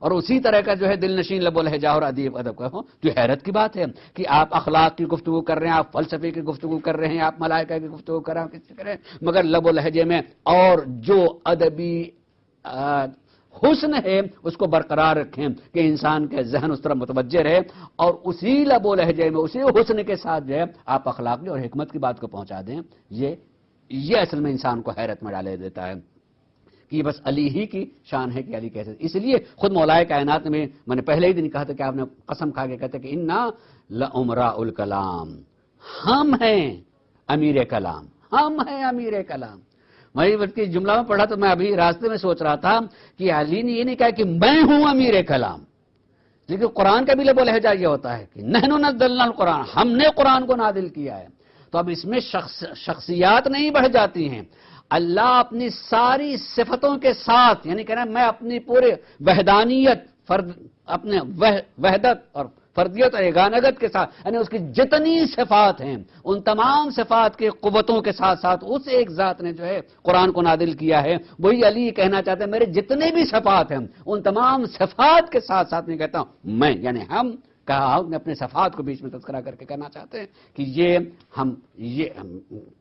اور اسی طرح کا جو ہے دل نشین لب و لہجہ اور ادب کا ہو، تو حیرت کی بات ہے کہ آپ اخلاق کی گفتگو کر رہے ہیں، آپ فلسفے کی گفتگو کر رہے ہیں، آپ ملائکہ کی گفتگو کر رہے ہیں، کسی کریں مگر لب و لہجے میں اور جو ادبی حسن ہے اس کو برقرار رکھیں کہ انسان کے ذہن اس طرح متوجہ رہے اور اسی لب و لہجے میں اسی حسن کے ساتھ جو ہے آپ اخلاقی اور حکمت کی بات کو پہنچا دیں۔ یہ اصل میں انسان کو حیرت میں ڈالے دیتا ہے کہ بس علی ہی کی شان ہے کہ علی کیسے۔ اس لیے خود مولا کائنات میں نے پہلے ہی دن کہا تھا کہ آپ نے قسم کھا کے کہتے کہ انا لعمراء الکلام، ہم ہیں امیر کلام، ہم ہیں امیر کلام۔ میں جملہ میں پڑھا تو میں ابھی راستے میں سوچ رہا تھا کہ علی نے یہ نہیں کہا کہ میں ہوں امیر کلام، لیکن قرآن کا بھی لب و لہجہ یہ ہوتا ہے کہ نحن نزلنا القرآن، ہم نے قرآن کو نازل کیا ہے۔ تو اب اس میں شخصیات نہیں بڑھ جاتی ہیں، اللہ اپنی ساری صفتوں کے ساتھ، یعنی کہنا میں اپنی پورے وحدانیت، اپنے وحدت اور فردیت اور یگانگت کے ساتھ، یعنی اس کی جتنی صفات ہیں ان تمام صفات کے قوتوں کے ساتھ ساتھ اس ایک ذات نے جو ہے قرآن کو نازل کیا ہے۔ وہی علی کہنا چاہتے ہیں میرے جتنے بھی صفات ہیں ان تمام صفات کے ساتھ ساتھ میں کہتا ہوں میں، یعنی ہم کہا نے اپنے صفات کو بیچ میں تذکرہ کر کے کہنا چاہتے ہیں کہ یہ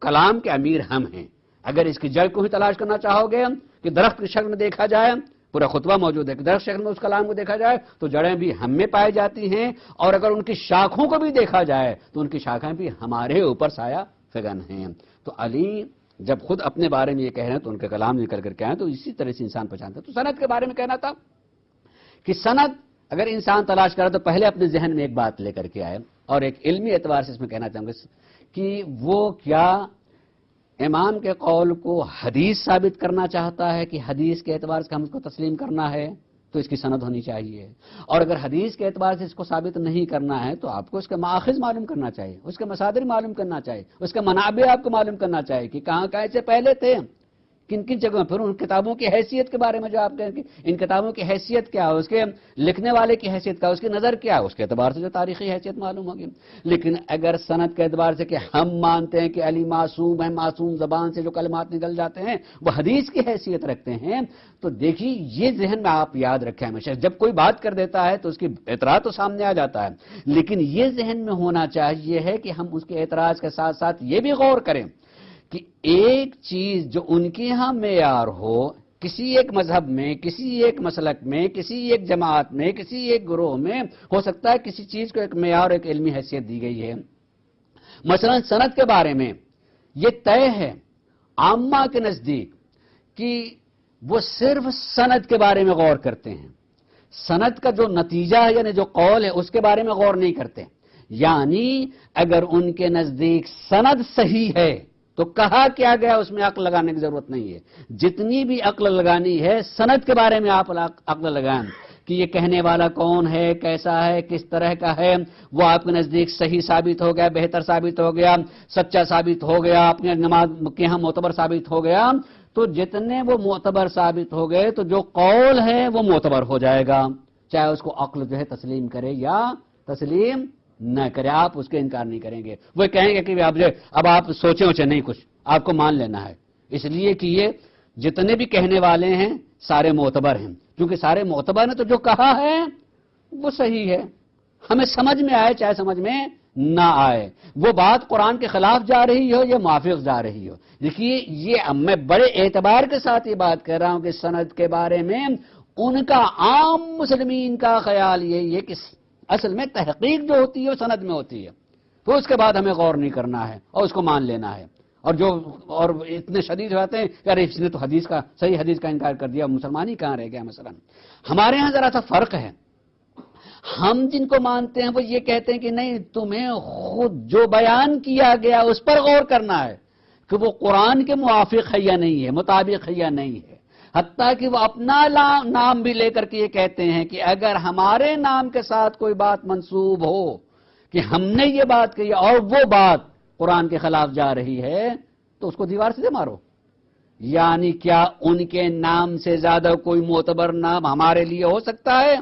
کلام کے امیر ہم ہیں۔ اگر اس کی جڑ کو ہی تلاش کرنا چاہو گے کہ درخت کی شکل میں دیکھا جائے، پورا خطبہ موجود ہے کہ درخت شکل میں اس کلام کو دیکھا جائے تو جڑیں بھی ہم میں پائی جاتی ہیں، اور اگر ان کی شاخوں کو بھی دیکھا جائے تو ان کی شاخیں بھی ہمارے اوپر سایہ فگن ہیں۔ تو علی جب خود اپنے بارے میں یہ کہہ رہے ہیں تو ان کے کلام نکل کر کے آئے تو اسی طرح سے انسان پہچانتا ہے۔ تو سند کے بارے میں کہنا تھا کہ سند اگر انسان تلاش کرے تو پہلے اپنے ذہن میں ایک بات لے کر کے آئے، اور ایک علمی اعتبار سے اس میں کہنا چاہوں گا کہ وہ کیا امام کے قول کو حدیث ثابت کرنا چاہتا ہے کہ حدیث کے اعتبار سے ہم اس کو تسلیم کرنا ہے تو اس کی سند ہونی چاہیے، اور اگر حدیث کے اعتبار سے اس کو ثابت نہیں کرنا ہے تو آپ کو اس کے ماخذ معلوم کرنا چاہیے، اس کے مصادر معلوم کرنا چاہیے، اس کے منابع آپ کو معلوم کرنا چاہیے کہ کہاں کہاں سے پہلے تھے، کن کن جگہوں، پھر ان کتابوں کی حیثیت کے بارے میں جو آپ کہیں کہ ان کتابوں کی حیثیت کیا ہے، اس کے لکھنے والے کی حیثیت کیا ہے، اس کی نظر کیا ہے، اس کے اعتبار سے جو تاریخی حیثیت معلوم ہوگی۔ لیکن اگر سند کے اعتبار سے کہ ہم مانتے ہیں کہ علی معصوم ہے، معصوم زبان سے جو کلمات نکل جاتے ہیں وہ حدیث کی حیثیت رکھتے ہیں، تو دیکھیے یہ ذہن میں آپ یاد رکھیں ہمیشہ، جب کوئی بات کر دیتا ہے تو اس کی اعتراض تو سامنے آ جاتا ہے، لیکن یہ ذہن میں ہونا چاہیے ہے کہ ہم اس کے اعتراض کے ساتھ ساتھ یہ بھی غور کریں کہ ایک چیز جو ان کے ہاں معیار ہو، کسی ایک مذہب میں، کسی ایک مسلک میں، کسی ایک جماعت میں، کسی ایک گروہ میں ہو سکتا ہے کسی چیز کو ایک معیار، ایک علمی حیثیت دی گئی ہے۔ مثلا سند کے بارے میں یہ طے ہے عامہ کے نزدیک کہ وہ صرف سند کے بارے میں غور کرتے ہیں، سند کا جو نتیجہ ہے یعنی جو قول ہے اس کے بارے میں غور نہیں کرتے، یعنی اگر ان کے نزدیک سند صحیح ہے تو کہا کیا گیا اس میں عقل لگانے کی ضرورت نہیں ہے، جتنی بھی عقل لگانی ہے سند کے بارے میں آپ عقل لگائیں کہ یہ کہنے والا کون ہے، کیسا ہے، کس طرح کا ہے، وہ آپ کے نزدیک صحیح ثابت ہو گیا، بہتر ثابت ہو گیا، سچا ثابت ہو گیا، اپنے نماز کے یہاں معتبر ثابت ہو گیا، تو جتنے وہ معتبر ثابت ہو گئے تو جو قول ہے وہ معتبر ہو جائے گا، چاہے اس کو عقل جو ہے تسلیم کرے یا تسلیم نہ کرے، آپ اس کے انکار نہیں کریں گے، وہ کہیں گے کہ اب آپ سوچیں اوچیں نہیں، کچھ آپ کو مان لینا ہے، اس لیے کہ یہ جتنے بھی کہنے والے ہیں سارے معتبر ہیں، کیونکہ سارے معتبر نے تو جو کہا ہے وہ صحیح ہے، ہمیں سمجھ میں آئے چاہے سمجھ میں نہ آئے، وہ بات قرآن کے خلاف جا رہی ہو یا موافق جا رہی ہو۔ دیکھیے یہ میں بڑے اعتبار کے ساتھ یہ بات کر رہا ہوں کہ سند کے بارے میں ان کا عام مسلمین کا خیال یہی ہے کہ اصل میں تحقیق جو ہوتی ہے وہ سند میں ہوتی ہے، تو اس کے بعد ہمیں غور نہیں کرنا ہے اور اس کو مان لینا ہے۔ اور اتنے شدید ہو جاتے ہیں کہ ارے اس نے تو حدیث کا صحیح حدیث کا انکار کر دیا، مسلمان ہی کہاں رہ گیا مثلا۔ ہمارے ہاں ذرا سا فرق ہے، ہم جن کو مانتے ہیں وہ یہ کہتے ہیں کہ نہیں، تمہیں خود جو بیان کیا گیا اس پر غور کرنا ہے کہ وہ قرآن کے موافق ہے یا نہیں ہے، مطابق ہے یا نہیں ہے۔ حتیٰ کہ وہ اپنا نام بھی لے کر کے یہ کہتے ہیں کہ اگر ہمارے نام کے ساتھ کوئی بات منسوب ہو کہ ہم نے یہ بات کہی اور وہ بات قرآن کے خلاف جا رہی ہے تو اس کو دیوار سے مارو۔ یعنی کیا ان کے نام سے زیادہ کوئی معتبر نام ہمارے لیے ہو سکتا ہے؟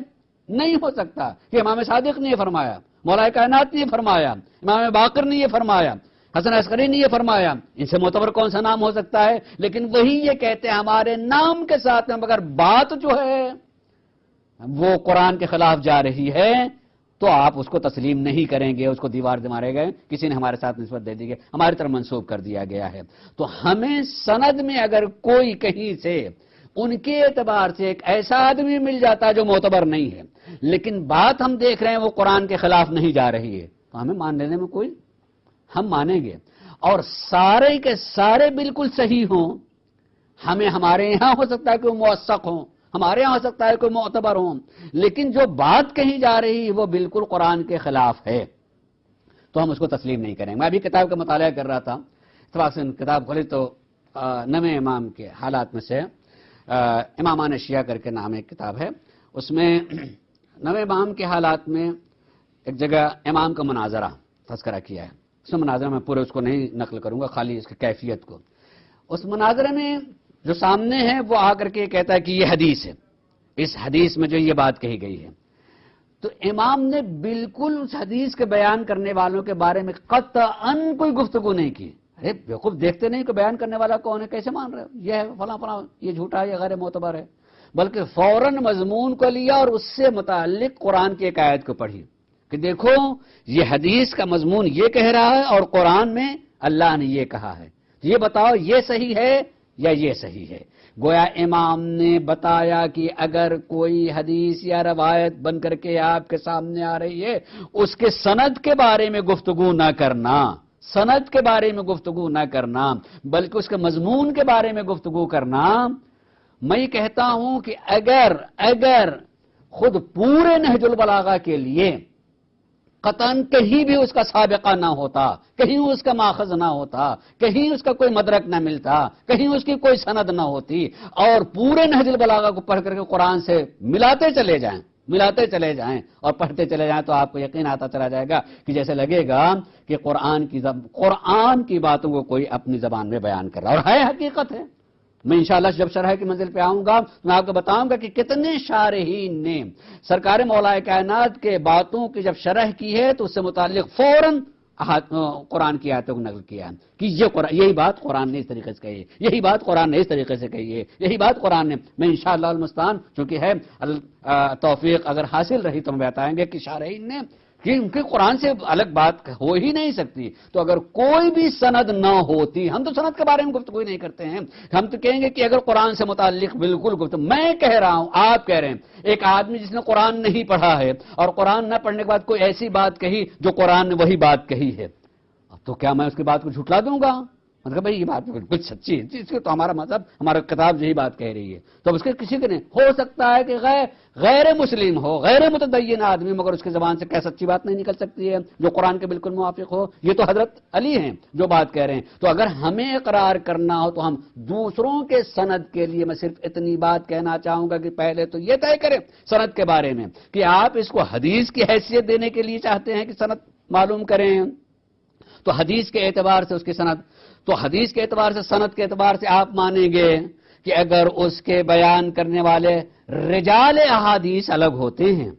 نہیں ہو سکتا۔ کہ امام صادق نے یہ فرمایا، مولا کائنات نے یہ فرمایا، امام باقر نے یہ فرمایا، حسن عسکری نے یہ فرمایا، ان سے معتبر کون سا نام ہو سکتا ہے؟ لیکن وہی یہ کہتے ہیں ہمارے نام کے ساتھ میں مگر بات جو ہے وہ قرآن کے خلاف جا رہی ہے تو آپ اس کو تسلیم نہیں کریں گے، اس کو دیوار سے مارے گئے، کسی نے ہمارے ساتھ نسبت دے دی گئی، ہماری طرف منسوب کر دیا گیا ہے۔ تو ہمیں سند میں اگر کوئی کہیں سے ان کے اعتبار سے ایک ایسا آدمی مل جاتا ہے جو معتبر نہیں ہے لیکن بات ہم دیکھ رہے ہیں وہ قرآن کے خلاف نہیں جا رہی ہے تو ہمیں مان لینے میں کوئی، ہم مانیں گے۔ اور سارے کے سارے بالکل صحیح ہوں، ہمیں ہمارے یہاں ہو سکتا ہے کہ وہ موثق ہوں، ہمارے یہاں ہو سکتا ہے کوئی معتبر ہوں، لیکن جو بات کہی جا رہی ہے وہ بالکل قرآن کے خلاف ہے تو ہم اس کو تسلیم نہیں کریں گے۔ میں ابھی کتاب کا مطالعہ کر رہا تھا، اتفاق سے کتاب کھولی تو نویں امام کے حالات میں سے امامان شیعہ کر کے نام ایک کتاب ہے، اس میں نویں امام کے حالات میں ایک جگہ امام کا مناظرہ تذکرہ کیا ہے۔ اس میں مناظرہ میں پورے اس کو نہیں نقل کروں گا، خالی اس کی کیفیت کو۔ اس مناظرے میں جو سامنے ہے وہ آ کر کے کہتا ہے کہ یہ حدیث ہے، اس حدیث میں جو یہ بات کہی گئی ہے، تو امام نے بالکل اس حدیث کے بیان کرنے والوں کے بارے میں قطعاً کوئی گفتگو نہیں کی۔ ارے بیوقوف، دیکھتے نہیں کہ بیان کرنے والا کون ہے، کیسے مان رہے ہو، یہ ہے فلاں فلاں، یہ جھوٹا ہے، یہ غیر معتبر ہے، بلکہ فوراً مضمون کو لیا اور اس سے متعلق قرآن کی ایک آیت کو پڑھی کہ دیکھو یہ حدیث کا مضمون یہ کہہ رہا ہے اور قرآن میں اللہ نے یہ کہا ہے، یہ بتاؤ یہ صحیح ہے یا یہ صحیح ہے۔ گویا امام نے بتایا کہ اگر کوئی حدیث یا روایت بن کر کے آپ کے سامنے آ رہی ہے اس کے سند کے بارے میں گفتگو نہ کرنا، سند کے بارے میں گفتگو نہ کرنا بلکہ اس کے مضمون کے بارے میں گفتگو کرنا۔ میں یہ کہتا ہوں کہ اگر خود پورے نہج البلاغہ کے لیے قطعاً کہیں بھی اس کا سابقہ نہ ہوتا، کہیں اس کا ماخذ نہ ہوتا، کہیں اس کا کوئی مدرک نہ ملتا، کہیں اس کی کوئی سند نہ ہوتی اور پورے نہج البلاغہ کو پڑھ کر کے قرآن سے ملاتے چلے جائیں اور پڑھتے چلے جائیں تو آپ کو یقین آتا چلا جائے گا کہ جیسے لگے گا کہ قرآن کی باتوں کو کوئی اپنی زبان میں بیان کر رہا اور ہے، حقیقت ہے۔ میں انشاءاللہ جب شرح کی منزل پہ آؤں گا میں آپ کو بتاؤں گا کہ کتنے شارحین نے سرکار مولا کائنات کے باتوں کی جب شرح کی ہے تو اس سے متعلق فوراً قرآن کی آیتوں کو نقل کیا ہے کہ یہی بات قرآن نے اس طریقے سے کہی ہے، یہی بات قرآن نے اس طریقے سے کہی ہے، یہی بات قرآن نے۔ میں انشاءاللہ المستعان چونکہ ہے توفیق اگر حاصل رہی تو ہم بتائیں گے کہ شارحین نے کہ ان کے قرآن سے الگ بات ہو ہی نہیں سکتی۔ تو اگر کوئی بھی سند نہ ہوتی، ہم تو سند کے بارے میں گفتگو ہی نہیں کرتے ہیں، ہم تو کہیں گے کہ اگر قرآن سے متعلق بالکل گفتگو، میں کہہ رہا ہوں، آپ کہہ رہے ہیں، ایک آدمی جس نے قرآن نہیں پڑھا ہے اور قرآن نہ پڑھنے کے بعد کوئی ایسی بات کہی جو قرآن نے وہی بات کہی ہے، تو کیا میں اس کی بات کو جھٹلا دوں گا؟ مطلب بھائی یہ بات بالکل سچی ہے، اس کے تو ہمارا مذہب، ہمارا کتاب یہی بات کہہ رہی ہے، تو اس کے کسی کے نہیں ہو سکتا ہے کہ غیر مسلم ہو، غیر متدین آدمی، مگر اس کی زبان سے کیا سچی بات نہیں نکل سکتی ہے جو قرآن کے بالکل موافق ہو؟ یہ تو حضرت علی ہیں جو بات کہہ رہے ہیں۔ تو اگر ہمیں اقرار کرنا ہو تو ہم دوسروں کے سند کے لیے میں صرف اتنی بات کہنا چاہوں گا کہ پہلے تو یہ طے کریں سند کے بارے میں کہ آپ اس کو حدیث کی حیثیت دینے کے لیے چاہتے ہیں کہ سند معلوم کریں تو حدیث کے اعتبار سے اس کی سند، تو حدیث کے اعتبار سے سند کے اعتبار سے آپ مانیں گے کہ اگر اس کے بیان کرنے والے رجال احادیث الگ ہوتے ہیں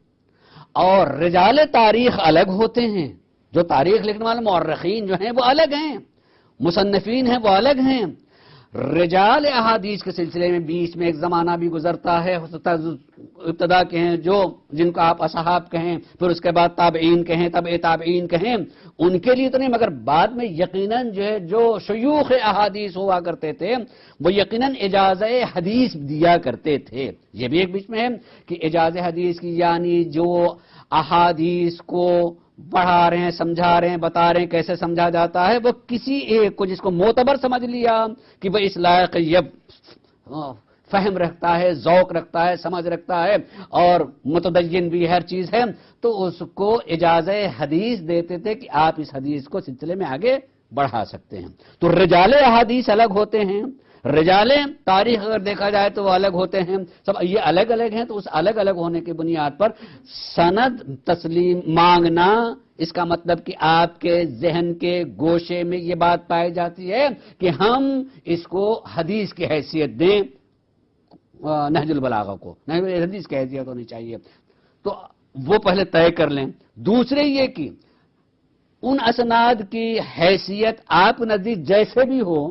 اور رجال تاریخ الگ ہوتے ہیں، جو تاریخ لکھنے والے مورخین جو ہیں وہ الگ ہیں، مصنفین ہیں وہ الگ ہیں، رجال احادیث کے سلسلے میں بیچ میں ایک زمانہ بھی گزرتا ہے، ابتدا کے ہیں جو جن کو آپ اصحاب کہیں، پھر اس کے بعد تابعین کہیں، تبع تابعین کہیں، ان کے لیے تو نہیں، مگر بعد میں یقیناً جو ہے جو شیوخ احادیث ہوا کرتے تھے وہ یقیناً اجازہ حدیث دیا کرتے تھے۔ یہ بھی ایک بیچ میں ہے کہ اجازہ حدیث کی، یعنی جو احادیث کو پڑھا رہے ہیں، سمجھا رہے ہیں، بتا رہے ہیں کیسے سمجھا جاتا ہے، وہ کسی ایک کو جس کو معتبر سمجھ لیا کہ وہ اس لائق یہ فہم رکھتا ہے، ذوق رکھتا ہے، سمجھ رکھتا ہے اور متدین بھی ہر چیز ہے، تو اس کو اجازہ حدیث دیتے تھے کہ آپ اس حدیث کو سلسلے میں آگے بڑھا سکتے ہیں۔ تو رجال احادیث الگ ہوتے ہیں، رجال تاریخ اگر دیکھا جائے تو وہ الگ ہوتے ہیں، سب یہ الگ الگ ہیں، تو اس الگ الگ ہونے کی بنیاد پر سند تسلیم مانگنا، اس کا مطلب کہ آپ کے ذہن کے گوشے میں یہ بات پائی جاتی ہے کہ ہم اس کو حدیث کی حیثیت دیں، نہج البلاغہ کو حدیث کی حیثیت ہونی چاہیے، تو وہ پہلے طے کر لیں۔ دوسرے یہ کہ ان اسناد کی حیثیت آپ نزدیک جیسے بھی ہو،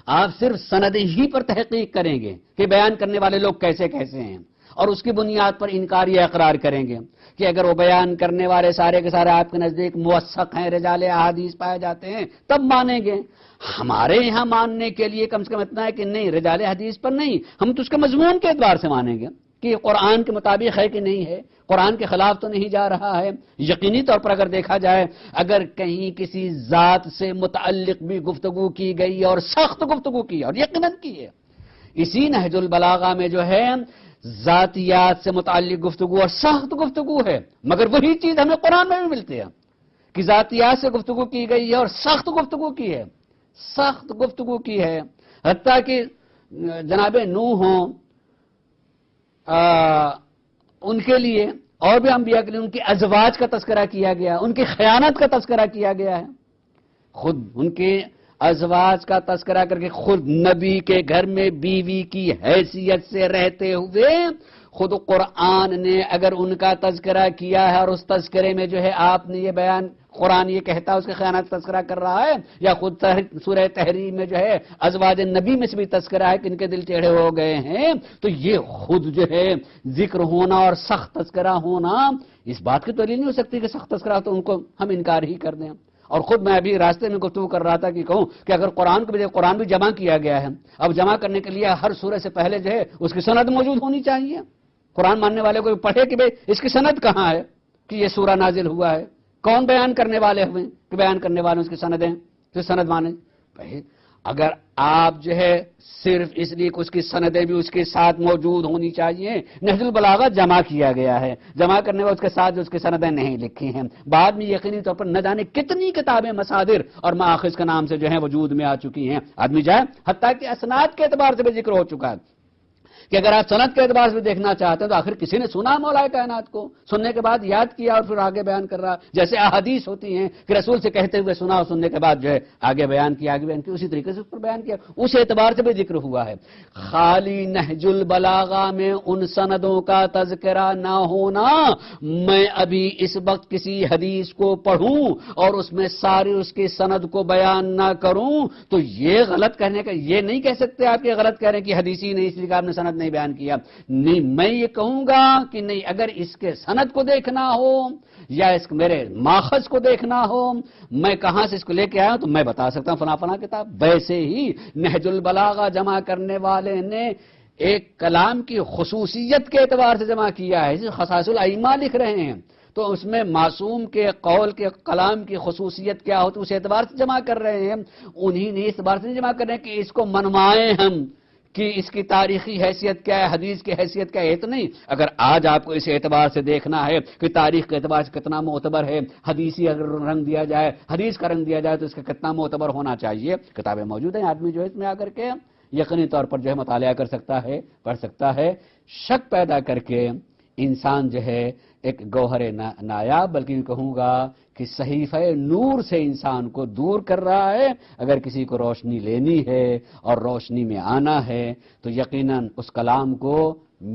آپ صرف سند ہی پر تحقیق کریں گے کہ بیان کرنے والے لوگ کیسے کیسے ہیں، اور اس کی بنیاد پر انکار یا اقرار کریں گے کہ اگر وہ بیان کرنے والے سارے کے سارے آپ کے نزدیک موثق ہیں، رجال احادیث پائے جاتے ہیں، تب مانیں گے۔ ہمارے یہاں ماننے کے لیے کم سے کم اتنا ہے کہ نہیں، رجال حدیث پر نہیں، ہم تو اس کے مضمون کے اعتبار سے مانیں گے کہ یہ قرآن کے مطابق ہے کہ نہیں ہے، قرآن کے خلاف تو نہیں جا رہا ہے۔ یقینی طور پر اگر دیکھا جائے، اگر کہیں کسی ذات سے متعلق بھی گفتگو کی گئی اور سخت گفتگو کی اور یقیناً کی ہے، اسی نہج البلاغہ میں جو ہے ذاتیات سے متعلق گفتگو اور سخت گفتگو ہے، مگر وہی چیز ہمیں قرآن میں بھی ملتی ہے کہ ذاتیات سے گفتگو کی گئی ہے اور سخت گفتگو کی ہے، سخت گفتگو کی ہے، حتیٰ کہ جناب نوح ہوں، ان کے لیے اور بھی انبیاء کے لیے ان کی ازواج کا تذکرہ کیا گیا، ان کی خیانت کا تذکرہ کیا گیا ہے، خود ان کے ازواج کا تذکرہ کر کے خود نبی کے گھر میں بیوی کی حیثیت سے رہتے ہوئے خود قرآن نے اگر ان کا تذکرہ کیا ہے اور اس تذکرے میں جو ہے آپ نے یہ بیان، قرآن یہ کہتا ہے اس کے خیانت تذکرہ کر رہا ہے، یا خود سورہ تحریم میں جو ہے ازواج نبی میں سے بھی تذکرہ ہے کہ ان کے دل ٹیڑھے ہو گئے ہیں، تو یہ خود جو ہے ذکر ہونا اور سخت تذکرہ ہونا اس بات کی دلیل نہیں ہو سکتی کہ سخت تذکرہ تو ان کو ہم انکار ہی کر دیں۔ اور خود میں ابھی راستے میں گفتگو کر رہا تھا کہ کہوں کہ اگر قرآن کو بھی قرآن بھی جمع کیا گیا ہے، اب جمع کرنے کے لیے ہر سورہ سے پہلے جو ہے اس کی سند موجود ہونی چاہیے، قرآن ماننے والے کو پڑھے کہ بھئی اس کی سند کہاں ہے کہ یہ سورہ نازل ہوا ہے، کون بیان کرنے والے ہوئے کہ بیان کرنے والے اس کی سندیں، تو سند مانے۔ اگر آپ جو ہے صرف اس لیے کہ اس کی سندیں بھی اس کے ساتھ موجود ہونی چاہیے، نہج البلاغہ جمع کیا گیا ہے، جمع کرنے والے اس کے ساتھ جو اس کی سندیں نہیں لکھی ہیں، بعد میں یقینی طور پر نہ جانے کتنی کتابیں مصادر اور مآخذ کے نام سے جو ہیں وجود میں آ چکی ہیں، آدمی جائے حتیٰ کہ اسناد کے اعتبار سے بھی ذکر ہو چکا ہے کہ اگر آپ سند کے اعتبار سے دیکھنا چاہتے ہیں تو آخر کسی نے سنا مولا کائنات کو، سننے کے بعد یاد کیا اور پھر آگے بیان کر رہا، جیسے احادیث ہوتی ہیں کہ رسول سے کہتے ہوئے سنا اور سننے کے بعد جو ہے آگے بیان کیا، اسی طریقے سے اس پر بیان کیا، اس اعتبار سے بھی ذکر ہوا ہے۔ خالی نہج البلاغہ میں ان سندوں کا تذکرہ نہ ہونا، میں ابھی اس وقت کسی حدیث کو پڑھوں اور اس میں ساری اس کی سند کو بیان نہ کروں تو یہ غلط کہنے کا، یہ نہیں کہہ سکتے آپ یہ غلط کہہ رہے ہیں کہ حدیث ہی نہیں اس لیے کہ آپ نے سند نہیں بیان کیا، نہیں، میں یہ کہوں گا کہ نہیں، اگر اس کے سند کو دیکھنا ہو یا اس میرے ماخذ کو دیکھنا ہو، میں کہاں سے اس کو لے کے آیا ہوں تو میں بتا سکتا ہوں فلاں فلاں کتاب۔ ویسے ہی نہج البلاغہ جمع کرنے والے نے ایک کلام کی خصوصیت کے اعتبار سے جمع کیا ہے، خصائص الائمہ لکھ رہے ہیں تو اس میں معصوم کے قول کے کلام کی خصوصیت کیا ہوتی ہے اس اعتبار سے جمع کر رہے ہیں، انہی نے اس اعتبار سے نہیں جمع کر رہے ہیں کہ اس کو منوائیں ہم کہ اس کی تاریخی حیثیت کیا ہے، حدیث کی حیثیت کیا ہے، تو نہیں۔ اگر آج آپ کو اس اعتبار سے دیکھنا ہے کہ تاریخ کے اعتبار سے کتنا معتبر ہے، حدیثی اگر رنگ دیا جائے، حدیث کا رنگ دیا جائے تو اس کا کتنا معتبر ہونا چاہیے، کتابیں موجود ہیں، آدمی جو ہے اس میں آ کر کے یقینی طور پر جو ہے مطالعہ کر سکتا ہے، پڑھ سکتا ہے، شک پیدا کر کے انسان جو ہے ایک گوہر نایاب، بلکہ کہوں گا کہ صحیفہ نور سے انسان کو دور کر رہا ہے۔ اگر کسی کو روشنی لینی ہے اور روشنی میں آنا ہے تو یقیناً اس کلام کو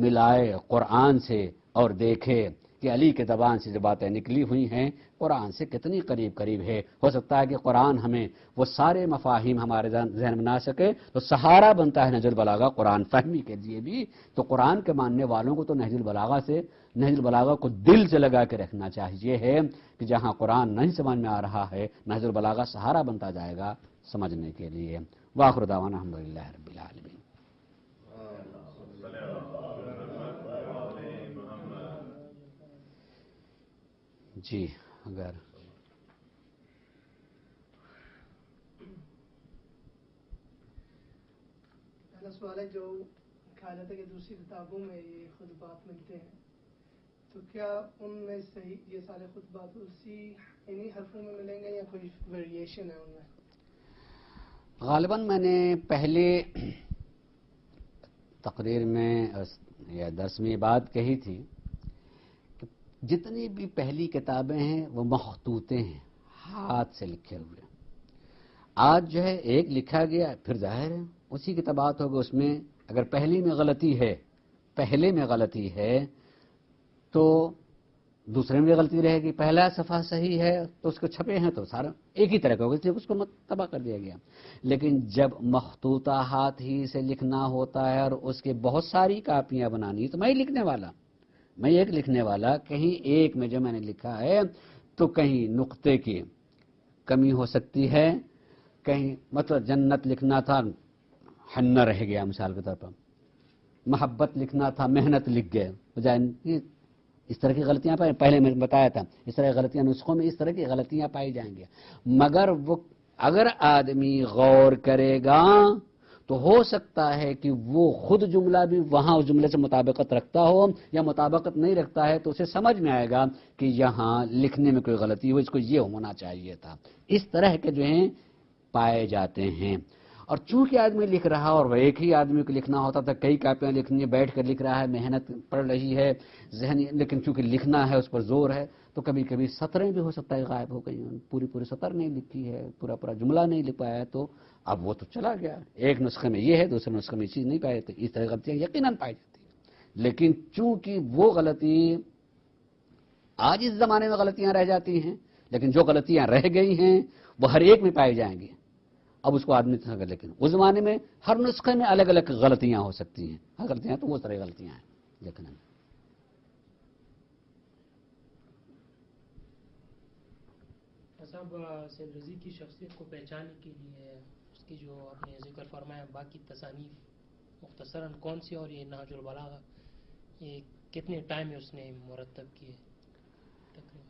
ملائے قرآن سے اور دیکھے کہ علی کے زبان سے جو باتیں نکلی ہوئی ہیں قرآن سے کتنی قریب قریب ہے. ہو سکتا ہے کہ قرآن ہمیں وہ سارے مفاہیم ہمارے ذہن میں نہ سکے تو سہارا بنتا ہے نہج البلاغہ قرآن فہمی کے لیے بھی. تو قرآن کے ماننے والوں کو تو نہج البلاغہ کو دل سے لگا کے رکھنا چاہیے ہے کہ جہاں قرآن نہیں سمجھ میں آ رہا ہے نہج البلاغہ سہارا بنتا جائے گا سمجھنے کے لیے. وآخر دعوانا الحمدللہ رب العالمین. جی اگر پہلا سوال ہے جو کہا جاتا ہے کہ دوسری کتابوں میں یہ خطبات ملتے ہیں تو کیا ان میں صحیح یہ سارے خطبات اسی انہی حرفوں میں ملیں گے یا کوئی ویریشن ہے ان میں؟ غالباً میں نے پہلے تقریر میں یا درس میں یہ بات کہی تھی کہ جتنی بھی پہلی کتابیں ہیں وہ مخطوطے ہیں ہاتھ سے لکھے ہوئے. آج جو ہے ایک لکھا گیا پھر ظاہر ہے اسی کی طباعت ہوگا. اس میں اگر پہلے میں غلطی ہے تو دوسرے میں غلطی رہے گی. پہلا صفحہ صحیح ہے تو اس کو چھپے ہیں تو سارا ایک ہی طرح کا ہوگا اس لیے اس کو تباہ کر دیا گیا. لیکن جب مخطوطہ ہاتھ ہی سے لکھنا ہوتا ہے اور اس کے بہت ساری کاپیاں بنانی تو میں ایک لکھنے والا کہیں ایک میں جو میں نے لکھا ہے تو کہیں نقطے کی کمی ہو سکتی ہے, کہیں مطلب جنت لکھنا تھا ہنہ رہ گیا مثال کے طور پر, محبت لکھنا تھا محنت لکھ گئے. اس طرح کی غلطیاں پہلے میں بتایا تھا اس طرح کی غلطیاں نسخوں میں اس طرح کی غلطیاں پائی جائیں گی. مگر وہ اگر آدمی غور کرے گا تو ہو سکتا ہے کہ وہ خود جملہ بھی وہاں اس جملے سے مطابقت رکھتا ہو یا مطابقت نہیں رکھتا ہے تو اسے سمجھ میں آئے گا کہ یہاں لکھنے میں کوئی غلطی ہو, اس کو یہ ہونا چاہیے تھا. اس طرح کے جو ہیں پائے جاتے ہیں. اور چونکہ آدمی لکھ رہا اور وہ ایک ہی آدمی کو لکھنا ہوتا تھا, کئی کاپیاں لکھنی ہے, بیٹھ کر لکھ رہا ہے, محنت پڑ رہی ہے ذہنی, لیکن چونکہ لکھنا ہے اس پر زور ہے تو کبھی کبھی سطریں بھی ہو سکتا ہے غائب ہو گئی, پوری سطر نہیں لکھی ہے, پورا جملہ نہیں لکھ پایا ہے, تو اب وہ تو چلا گیا. ایک نسخے میں یہ ہے دوسرے نسخے میں یہ چیز نہیں پائی, تو اس طرح غلطیاں یقیناً پائی جاتی ہیں. لیکن چونکہ وہ غلطی آج اس زمانے میں غلطیاں رہ جاتی ہیں, لیکن جو غلطیاں رہ گئی ہیں وہ ہر ایک میں پائی جائیں گی. اب اس کو آدمی, لیکن اس زمانے میں ہر نسخے میں الگ الگ غلطیاں ہو سکتی ہیں. ہر غلطیاں تو وہ طرح غلطیاں ہیں. لیکن صاحب سید رضی کی شخصیت کو پہچاننے کے لیے اس کی جو آپ نے ذکر فرمایا باقی تصانیف مختصراً کون سی, اور یہ نہج البلاغہ یہ کتنے ٹائم میں اس نے مرتب کیے تقریباً؟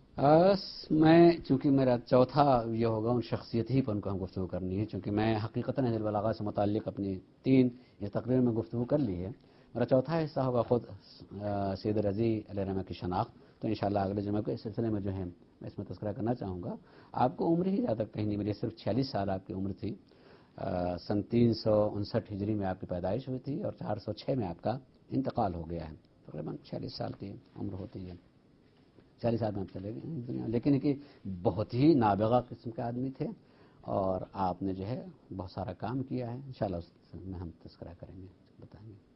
میں چونکہ میرا چوتھا یہ ہوگا ان شخصیت ہی پر ان کو ہم گفتگو کرنی ہے, چونکہ میں حقیقتاً نہج البلاغہ سے متعلق اپنی 3 یہ تقریر میں گفتگو کر لی ہے. میرا چوتھا حصہ ہوگا خود سید رضی علیہ رحمہ کی شناخت. تو انشاءاللہ اگلے جمعہ کو اس سلسلے میں جو ہے میں اس میں تذکرہ کرنا چاہوں گا. آپ کو عمر ہی زیادہ کہیں نہیں ملی, صرف 46 سال آپ کی عمر تھی. سن 359 ہجری میں آپ کی پیدائش ہوئی تھی اور 406 میں آپ کا انتقال ہو گیا ہے. تقریباً 46 سال کی عمر ہوتی ہے, 40 سال میں آپ چلے گئے دنیا. لیکن کہ بہت ہی نابغہ قسم کے آدمی تھے اور آپ نے جو ہے بہت سارا کام کیا ہے. انشاءاللہ اس میں ہم تذکرہ کریں گے, بتائیں گے.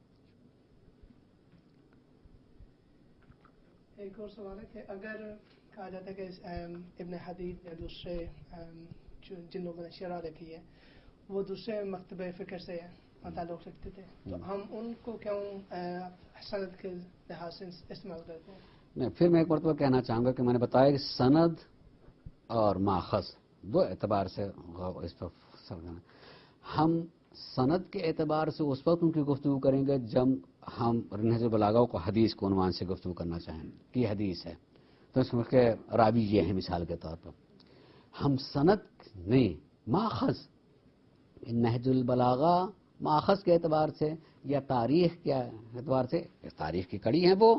ایک اور سوال ہے کہ اگر کہا جاتا ہے کہ ابن حدید یا دوسرے جن لوگوں نے شرح لکھی ہے وہ دوسرے مکتبہ فکر سے تعلق رکھتے تھے, تو ہم ان کو کیوں سند کے لحاظ سے استعمال کرتے ہیں؟ نہیں, پھر میں ایک مرتبہ کہنا چاہوں گا کہ میں نے بتایا کہ سند اور ماخذ دو اعتبار سے اس پر ہم سند کے اعتبار سے اس وقت ان کی گفتگو کریں گے جب ہم نہج البلاغہ کو حدیث کو عنوان سے گفتگو کرنا چاہیں کہ حدیث ہے تو اس کے راوی یہ ہیں مثال کے طور پر. ہم سند نہیں, ماخذ نہج البلاغہ ماخذ کے اعتبار سے یا تاریخ کے اعتبار سے, تاریخ کی کڑی ہیں وہ,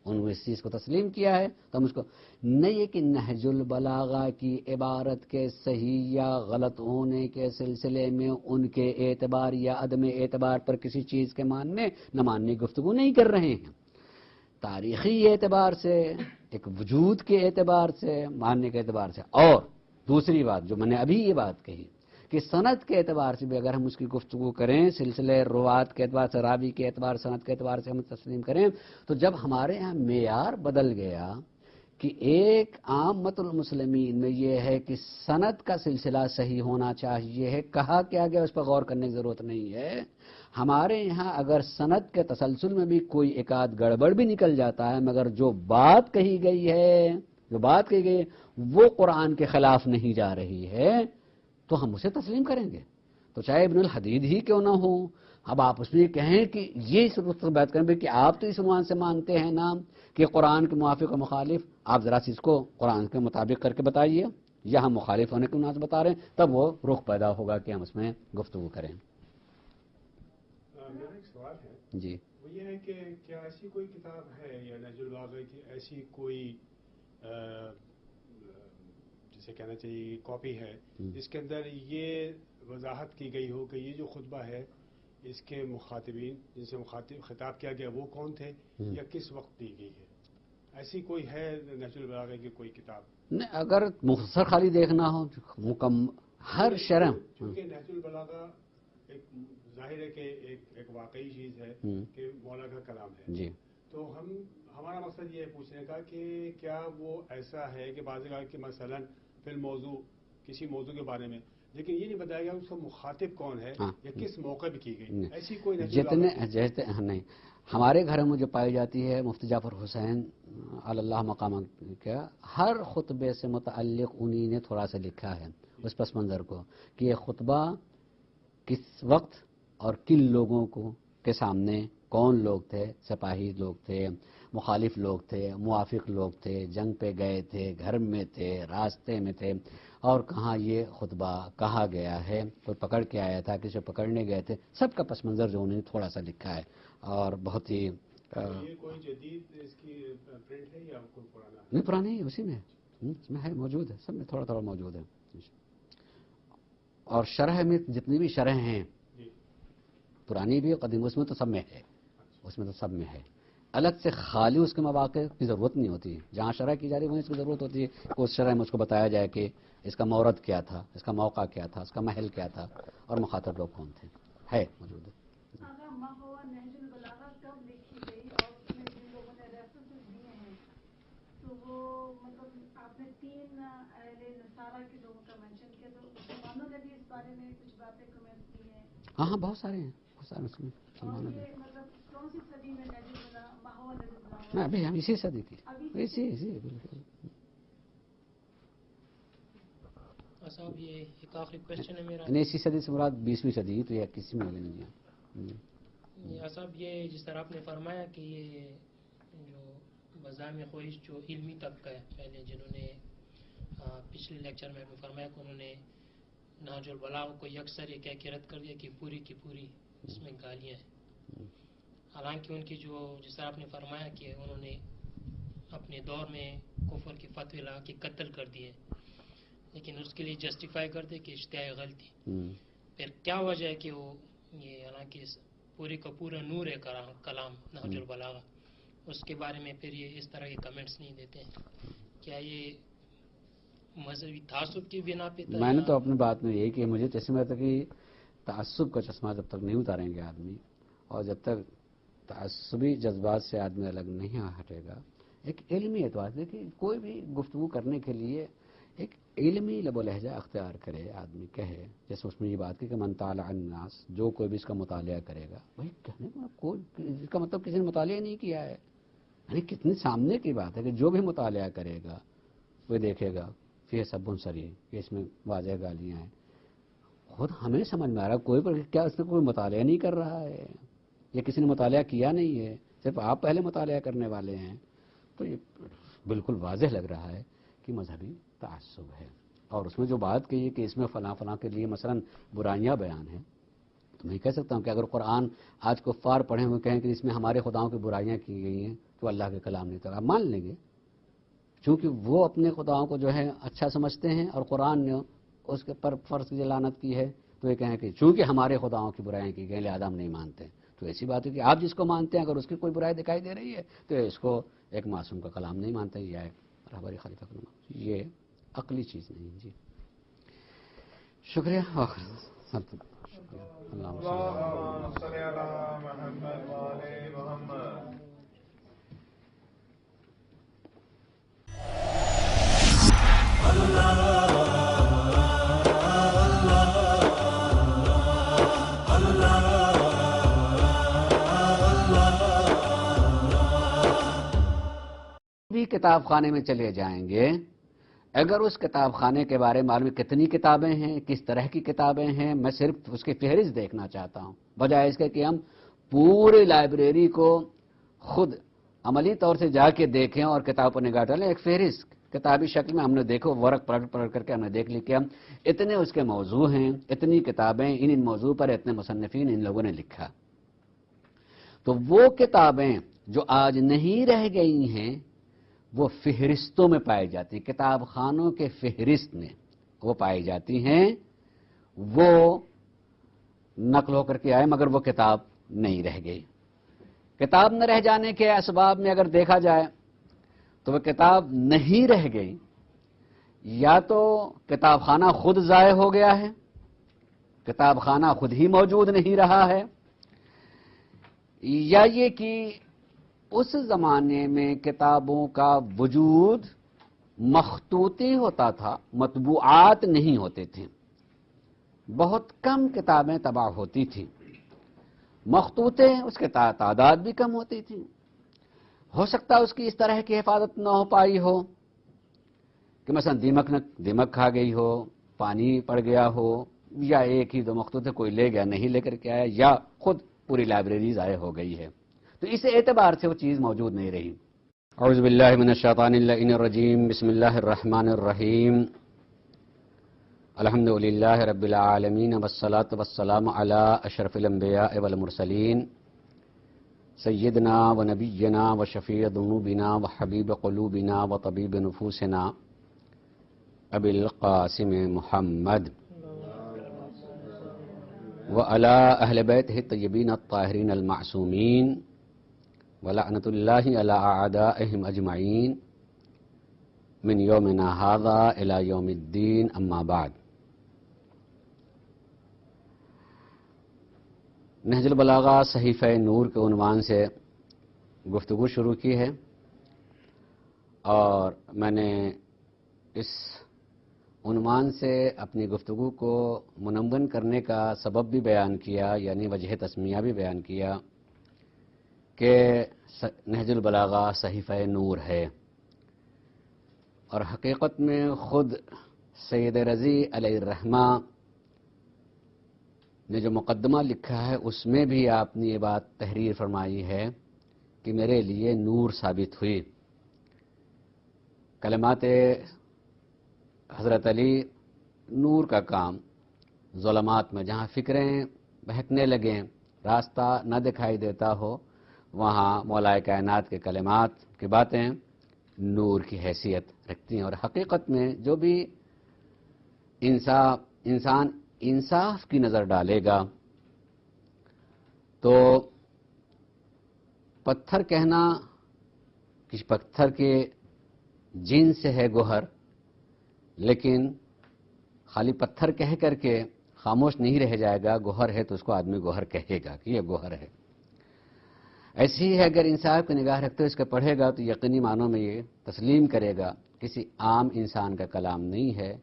انہوں نے اس چیز کو تسلیم کیا ہے تو ہم اس کو نہیں کہ نہج البلاغہ کی عبارت کے صحیح یا غلط ہونے کے سلسلے میں ان کے اعتبار یا عدم اعتبار پر کسی چیز کے ماننے نہ ماننے کی گفتگو نہیں کر رہے ہیں. تاریخی اعتبار سے, ایک وجود کے اعتبار سے, ماننے کے اعتبار سے. اور دوسری بات جو میں نے ابھی یہ بات کہی کہ سند کے اعتبار سے بھی اگر ہم اس کی گفتگو کریں، سلسلے روات کے اعتبار سے، راوی کے اعتبار، سند کے اعتبار سے ہم تسلیم کریں، تو جب ہمارے یہاں معیار بدل گیا کہ ایک عامۃ المسلمین میں یہ ہے کہ سند کا سلسلہ صحیح ہونا چاہیے ہے، کہا کیا گیا اس پر غور کرنے کی ضرورت نہیں ہے، ہمارے یہاں اگر سند کے تسلسل میں بھی کوئی ایک آدھ گڑبڑ بھی نکل جاتا ہے، مگر جو بات کہی گئی ہے وہ قرآن کے خلاف نہیں جا رہی ہے، تو ہم اسے تسلیم کریں گے، تو چاہے ابن الحدید ہی کیوں نہ ہو۔ اب آپ اس میں کہیں کہ یہ اس وقت بات کریں کہ آپ تو اس عنوان سے مانتے ہیں نا کہ قرآن کے موافق و مخالف، آپ ذرا سی اس کو قرآن کے مطابق کر کے بتائیے، یا ہم مخالف ہونے کے عنوان سے بتا رہے ہیں، تب وہ رخ پیدا ہوگا کہ ہم اس میں گفتگو کریں۔ میرا ایک سوال ہے جی، وہ یہ ہے کہ کیا ایسی کوئی کتاب ہے یا نہج البلاغہ کی ایسی کوئی جسے کہنا چاہیے کاپی ہے جس کے اندر یہ وضاحت کی گئی ہو کہ یہ جو خطبہ ہے اس کے مخاطبین جن سے خطاب کیا گیا وہ کون تھے یا کس وقت دی گئی ہے؟ ایسی کوئی ہے نہج البلاغہ کی کوئی کتاب؟ نہیں، اگر مختصر خالی دیکھنا ہو ہر شرح، چونکہ نہج البلاغہ ایک ظاہر ہے کہ ایک واقعی چیز ہے کہ مولا کا کلام ہے، جی، تو ہمارا مقصد یہ ہے پوچھنے کا کہ کیا وہ ایسا ہے کہ بعض اوقات کہ مثلا فی الموضوع کسی موضوع کے بارے میں، لیکن یہ نہیں بتایا گیا اس کا مخاطب کون ہے یا کس موقع پہ کی گئی، ایسی کوئی نہیں، ہمارے گھر میں جو پائی جاتی ہے مفتی جعفر حسین علی اللہ مقام کا، ہر خطبے سے متعلق انہی نے تھوڑا سا لکھا ہے اس پس منظر کو کہ یہ خطبہ کس وقت اور کن لوگوں کے سامنے، کون لوگ تھے، سپاہی لوگ تھے، مخالف لوگ تھے، موافق لوگ تھے، جنگ پہ گئے تھے، گھر میں تھے، راستے میں تھے، اور کہاں یہ خطبہ کہا گیا ہے، کوئی پکڑ کے آیا تھا، کسی پکڑنے گئے تھے، سب کا پس منظر جو انہوں نے تھوڑا سا لکھا ہے، اور بہت ہی یہ کوئی جدید اس کی پرنٹ ہے یا کوئی پرانا؟ نہیں، پرانی ہے، اسی میں اس میں ہے، موجود ہے، سب میں تھوڑا تھوڑا موجود ہے، اور شرح میں جتنی بھی شرح ہیں پرانی بھی قدیم، اس میں تو سب میں ہے، اس میں تو سب میں ہے، الگ سے خالی اس کے مواقع کی ضرورت نہیں ہوتی، جہاں شرح کی جا رہی ہے وہیں اس کی ضرورت ہوتی ہے کہ اس شرح میں اس کو بتایا جائے کہ اس کا مورد کیا تھا، اس کا موقع کیا تھا، اس کا محل کیا تھا، اور مخاطب لوگ کون تھے، ہے موجود ہے۔ نہج البلاغہ کب لکھی گئی اور اس میں جن لوگوں نے ریفرنسز دیے ہیں تو وہ مطلب آپ نے 3 اہل نصارہ کے لوگوں کا مینشن کیا، تو مسلمانوں نے بھی اس بارے میں کچھ باتیں کمنٹ کی ہیں؟ ہاں، بہت سارے ہیں، بہت سارے مسلمانوں نے، مطلب کون سی صدی میں نہج البلاغہ؟ میں ابھی ہم اسی صدی کی، اسی بالکل۔ صاحب یہ ایک آخری کوشچن ہے میرا، اسی صدی سے مراد 20ویں صدی تو یہ 21ویں میں نہیں ہے۔ صاحب یہ جس طرح آپ نے فرمایا کہ یہ جو بزام خواہش جو علمی طبقہ ہے، پہلے جنہوں نے پچھلے لیکچر میں بھی فرمایا کہ انہوں نے نہج البلاغہ کو یکسر یہ کہہ کے رد کر دیا کہ پوری کی پوری اس میں گالیاں ہیں، حالانکہ ان کی جو جس طرح آپ نے فرمایا کہ انہوں نے اپنے دور میں کفر کے فتوی لگا کے قتل کر دیے، لیکن اس کے لیے جسٹیفائی کرتے کہ اشتہائی غلطی، پھر کیا وجہ ہے کہ وہ یہ حالانکہ پورے کا پورا نور ہے کلام نہج البلاغہ، اس کے بارے میں پھر یہ اس طرح کے کمنٹس نہیں دیتے ہیں؟ کیا یہ مذہبی تعصب کی بنا پہ تھا؟ میں نے تو اپنی بات میں یہی کہ مجھے چشمہ تک کہ تعصب کا چشمہ جب تک نہیں اتاریں گے آدمی، اور جب تک تعصبی جذبات سے آدمی الگ نہیں ہٹے گا، ایک علمی اعتبار سے کہ کوئی بھی گفتگو کرنے کے لیے ایک علمی لب و لہجہ اختیار کرے، آدمی کہے، جیسے اس میں یہ بات کی کہ من طالع الناس، جو کوئی بھی اس کا مطالعہ کرے گا، وہی کہنے کا کوئی اس کا مطلب کسی نے مطالعہ نہیں کیا ہے، یعنی کتنی سامنے کی بات ہے کہ جو بھی مطالعہ کرے گا وہ دیکھے گا فی سب سری کہ اس میں واضح گالیاں ہیں، خود ہمیں سمجھ میں آ رہا کوئی پر کیا اس نے کوئی مطالعہ نہیں کر رہا ہے یا کسی نے مطالعہ کیا نہیں ہے، صرف آپ پہلے مطالعہ کرنے والے ہیں، تو یہ بالکل واضح لگ رہا ہے کہ مذہبی تعصب ہے۔ اور اس میں جو بات کہی ہے کہ اس میں فلاں فلاں کے لیے مثلا برائیاں بیان ہیں، تو میں کہہ سکتا ہوں کہ اگر قرآن آج کفار پڑھیں ہوئے کہیں کہ اس میں ہمارے خداؤں کی برائیاں کی گئی ہیں تو اللہ کے کلام نہیں تھا، آپ مان لیں گے، چونکہ وہ اپنے خداؤں کو جو ہے اچھا سمجھتے ہیں اور قرآن نے اس کے پر فرض کی لعنت کی ہے، تو یہ کہیں کہ چونکہ ہمارے خداؤں کی برائیاں کی گئی لہذا ہم نہیں مانتے، تو ایسی بات ہے کہ آپ جس کو مانتے ہیں اگر اس کی کوئی برائی دکھائی دے رہی ہے تو اس کو ایک معصوم کا کلام نہیں مانتے، یا ایک رہبری خلیفہ کا کلام، یہ عقلی چیز نہیں۔ جی شکریہ. اللهم صل على محمد وآل محمد. بھی کتاب خانے میں چلے جائیں گے، اگر اس کتاب خانے کے بارے میں معلوم کتنی کتابیں ہیں، کس طرح کی کتابیں ہیں، میں صرف اس کی فہرست دیکھنا چاہتا ہوں، بجائے اس کے کہ ہم پوری لائبریری کو خود عملی طور سے جا کے دیکھیں اور کتاب پر نگاہ ڈالیں. ایک فہرست کتابی شکل میں ہم نے دیکھو، ورق پڑھ کر کے ہم نے دیکھ لی کہ ہم اتنے اس کے موضوع ہیں، اتنی کتابیں ان موضوع پر اتنے مصنفین ان لوگوں نے لکھا. تو وہ کتابیں جو آج نہیں رہ گئی ہیں وہ فہرستوں میں پائی جاتی ہیں، کتاب خانوں کے فہرست میں وہ پائی جاتی ہیں. وہ نقل ہو کر کے آئے مگر وہ کتاب نہیں رہ گئی. کتاب نہ رہ جانے کے اسباب میں اگر دیکھا جائے تو وہ کتاب نہیں رہ گئی، یا تو کتاب خانہ خود ضائع ہو گیا ہے، کتاب خانہ خود ہی موجود نہیں رہا ہے، یا یہ کہ اس زمانے میں کتابوں کا وجود مخطوطی ہوتا تھا، مطبوعات نہیں ہوتے تھے، بہت کم کتابیں طبع ہوتی تھیں، مخطوطے اس کے تعداد بھی کم ہوتی تھی. ہو سکتا ہے اس کی اس طرح کی حفاظت نہ ہو پائی ہو کہ مثلا دیمک کھا گئی ہو، پانی پڑ گیا ہو، یا ایک ہی دو مخطوطے کوئی لے گیا نہیں لے کر کے آیا، یا خود پوری لائبریری ضائع ہو گئی ہے، تو اس اعتبار سے وہ چیز موجود نہیں رہی. اعوذ باللہ من الشیطان اللعین الرجیم. بسم اللہ الرحمن الرحیم. الحمد للہ رب العالمین والصلاة والسلام علی اشرف الانبیاء والمرسلین سیدنا و نبینا و شفیع ذنوبنا و حبیب قلوبنا و طبیب نفوسنا ابی القاسم محمد و علی اہل بیتہ الطیبین الطاہرین المعصومین ولعنۃ اللہ علی اعدائہم اجمعین من یومنا ھذا الی یوم الدین. اما بعد. نہج البلاغہ صحیفہ نور کے عنوان سے گفتگو شروع کی ہے، اور میں نے اس عنوان سے اپنی گفتگو کو منون کرنے کا سبب بھی بیان کیا، یعنی وجہ تسمیہ بھی بیان کیا کہ نہج البلاغہ صحیفہ نور ہے، اور حقیقت میں خود سید رضی علیہ الرحمہ نے جو مقدمہ لکھا ہے اس میں بھی آپ نے یہ بات تحریر فرمائی ہے کہ میرے لیے نور ثابت ہوئی. کلمات حضرت علی نور کا کام، ظلمات میں جہاں فکریں بہکنے لگیں، راستہ نہ دکھائی دیتا ہو، وہاں مولا کائنات کے کلمات کی باتیں نور کی حیثیت رکھتی ہیں. اور حقیقت میں جو بھی انسان انصاف کی نظر ڈالے گا تو پتھر کہنا کہ پتھر کے جن سے ہے گوہر، لیکن خالی پتھر کہہ کر کے خاموش نہیں رہ جائے گا. گوہر ہے تو اس کو آدمی گوہر کہے گا کہ یہ گوہر ہے. ایسی ہی ہے، اگر انصاف کی نگاہ رکھتے ہوئے اس کا پڑھے گا تو یقینی معنوں میں یہ تسلیم کرے گا کسی عام انسان کا کلام نہیں ہے،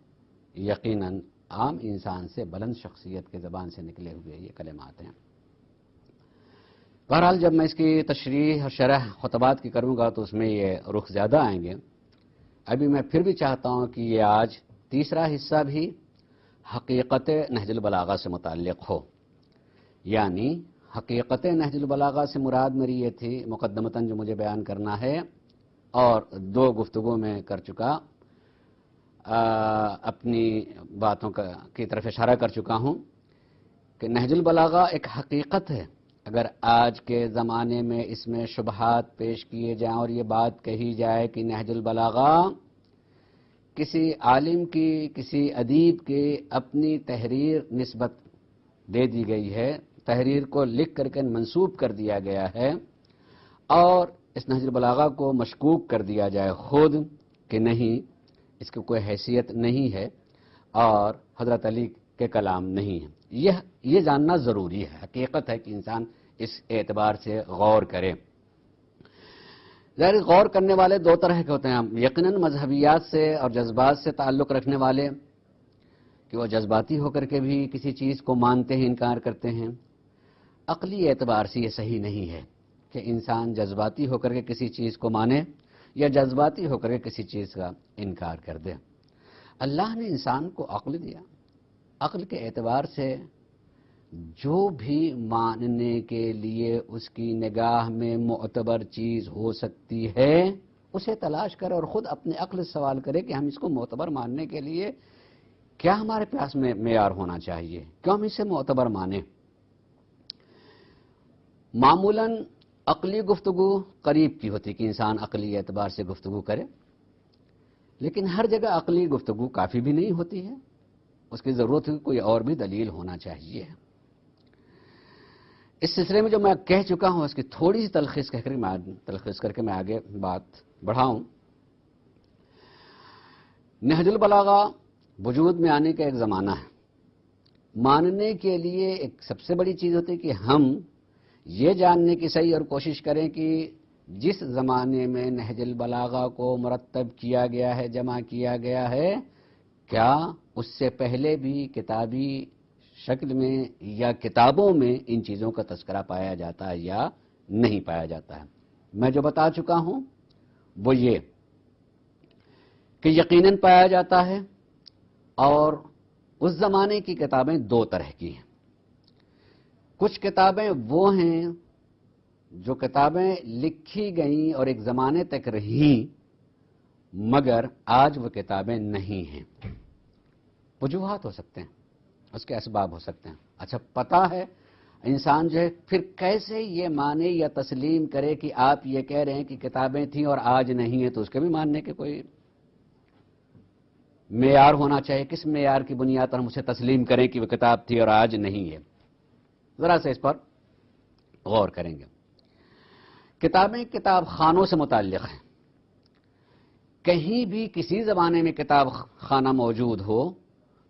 یقیناً عام انسان سے بلند شخصیت کے زبان سے نکلے ہوئے یہ کلمات ہیں. بہرحال جب میں اس کی تشریح اور شرح خطبات کی کروں گا تو اس میں یہ رخ زیادہ آئیں گے. ابھی میں پھر بھی چاہتا ہوں کہ یہ آج تیسرا حصہ بھی حقیقت نہج البلاغہ سے متعلق ہو، یعنی حقیقت نہج البلاغہ سے مراد میری یہ تھی مقدمتاً جو مجھے بیان کرنا ہے، اور دو گفتگو میں کر چکا، اپنی باتوں کی طرف اشارہ کر چکا ہوں کہ نہج البلاغہ ایک حقیقت ہے. اگر آج کے زمانے میں اس میں شبہات پیش کیے جائیں اور یہ بات کہی جائے کہ نہج البلاغہ کسی عالم کی، کسی ادیب کی اپنی تحریر نسبت دے دی گئی ہے، تحریر کو لکھ کر کے منسوب کر دیا گیا ہے، اور اس نہج البلاغہ کو مشکوک کر دیا جائے خود کہ نہیں، اس کی کوئی حیثیت نہیں ہے، اور حضرت علی کہ کلام نہیں ہے۔ یہ جاننا ضروری ہے، حقیقت ہے کہ انسان اس اعتبار سے غور کرے۔ ظاہر غور کرنے والے دو طرح کے ہوتے ہیں، یقیناً مذہبیات سے اور جذبات سے تعلق رکھنے والے کہ وہ جذباتی ہو کر کے بھی کسی چیز کو مانتے ہیں، انکار کرتے ہیں۔ عقلی اعتبار سے یہ صحیح نہیں ہے کہ انسان جذباتی ہو کر کے کسی چیز کو مانے یا جذباتی ہو کر کے کسی چیز کا انکار کر دے۔ اللہ نے انسان کو عقل دیا، عقل کے اعتبار سے جو بھی ماننے کے لیے اس کی نگاہ میں معتبر چیز ہو سکتی ہے اسے تلاش کرے اور خود اپنے عقل سے سوال کرے کہ ہم اس کو معتبر ماننے کے لیے کیا ہمارے پاس میں معیار ہونا چاہیے، کیوں ہم اسے معتبر مانیں۔ معمولاً عقلی گفتگو قریب کی ہوتی کہ انسان عقلی اعتبار سے گفتگو کرے، لیکن ہر جگہ عقلی گفتگو کافی بھی نہیں ہوتی ہے، اس کی ضرورت ہے کوئی اور بھی دلیل ہونا چاہیے۔ اس سلسلے میں جو میں کہہ چکا ہوں اس کی تھوڑی سی تلخیص کر کے میں آگے بات بڑھاؤں۔ نہج البلاغہ وجود میں آنے کا ایک زمانہ ہے، ماننے کے لیے ایک سب سے بڑی چیز ہوتی ہے کہ ہم یہ جاننے کی صحیح اور کوشش کریں کہ جس زمانے میں نہج البلاغہ کو مرتب کیا گیا ہے، جمع کیا گیا ہے، کیا اس سے پہلے بھی کتابی شکل میں یا کتابوں میں ان چیزوں کا تذکرہ پایا جاتا ہے یا نہیں پایا جاتا ہے۔ میں جو بتا چکا ہوں وہ یہ کہ یقیناً پایا جاتا ہے، اور اس زمانے کی کتابیں دو طرح کی ہیں۔ کچھ کتابیں وہ ہیں جو کتابیں لکھی گئیں اور ایک زمانے تک رہیں مگر آج وہ کتابیں نہیں ہیں۔ وجوہات ہو سکتے ہیں، اس کے اسباب ہو سکتے ہیں۔ اچھا پتہ ہے انسان جو ہے پھر کیسے یہ مانے یا تسلیم کرے کہ آپ یہ کہہ رہے ہیں کہ کتابیں تھیں اور آج نہیں ہیں، تو اس کے بھی ماننے کے کوئی معیار ہونا چاہیے۔ کس معیار کی بنیاد پر ہم اسے تسلیم کریں کہ وہ کتاب تھی اور آج نہیں ہے؟ ذرا سے اس پر غور کریں گے۔ کتابیں کتاب خانوں سے متعلق ہیں۔ کہیں بھی کسی زمانے میں کتاب خانہ موجود ہو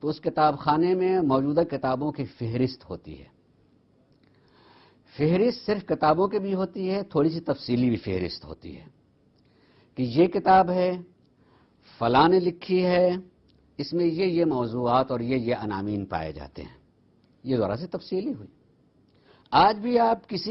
تو اس کتاب خانے میں موجودہ کتابوں کی فہرست ہوتی ہے۔ فہرست صرف کتابوں کی بھی ہوتی ہے، تھوڑی سی تفصیلی بھی فہرست ہوتی ہے کہ یہ کتاب ہے، فلاں نے لکھی ہے، اس میں یہ موضوعات اور یہ عناوین پائے جاتے ہیں۔ یہ ذرا سی تفصیلی ہوئی۔ آج بھی آپ کسی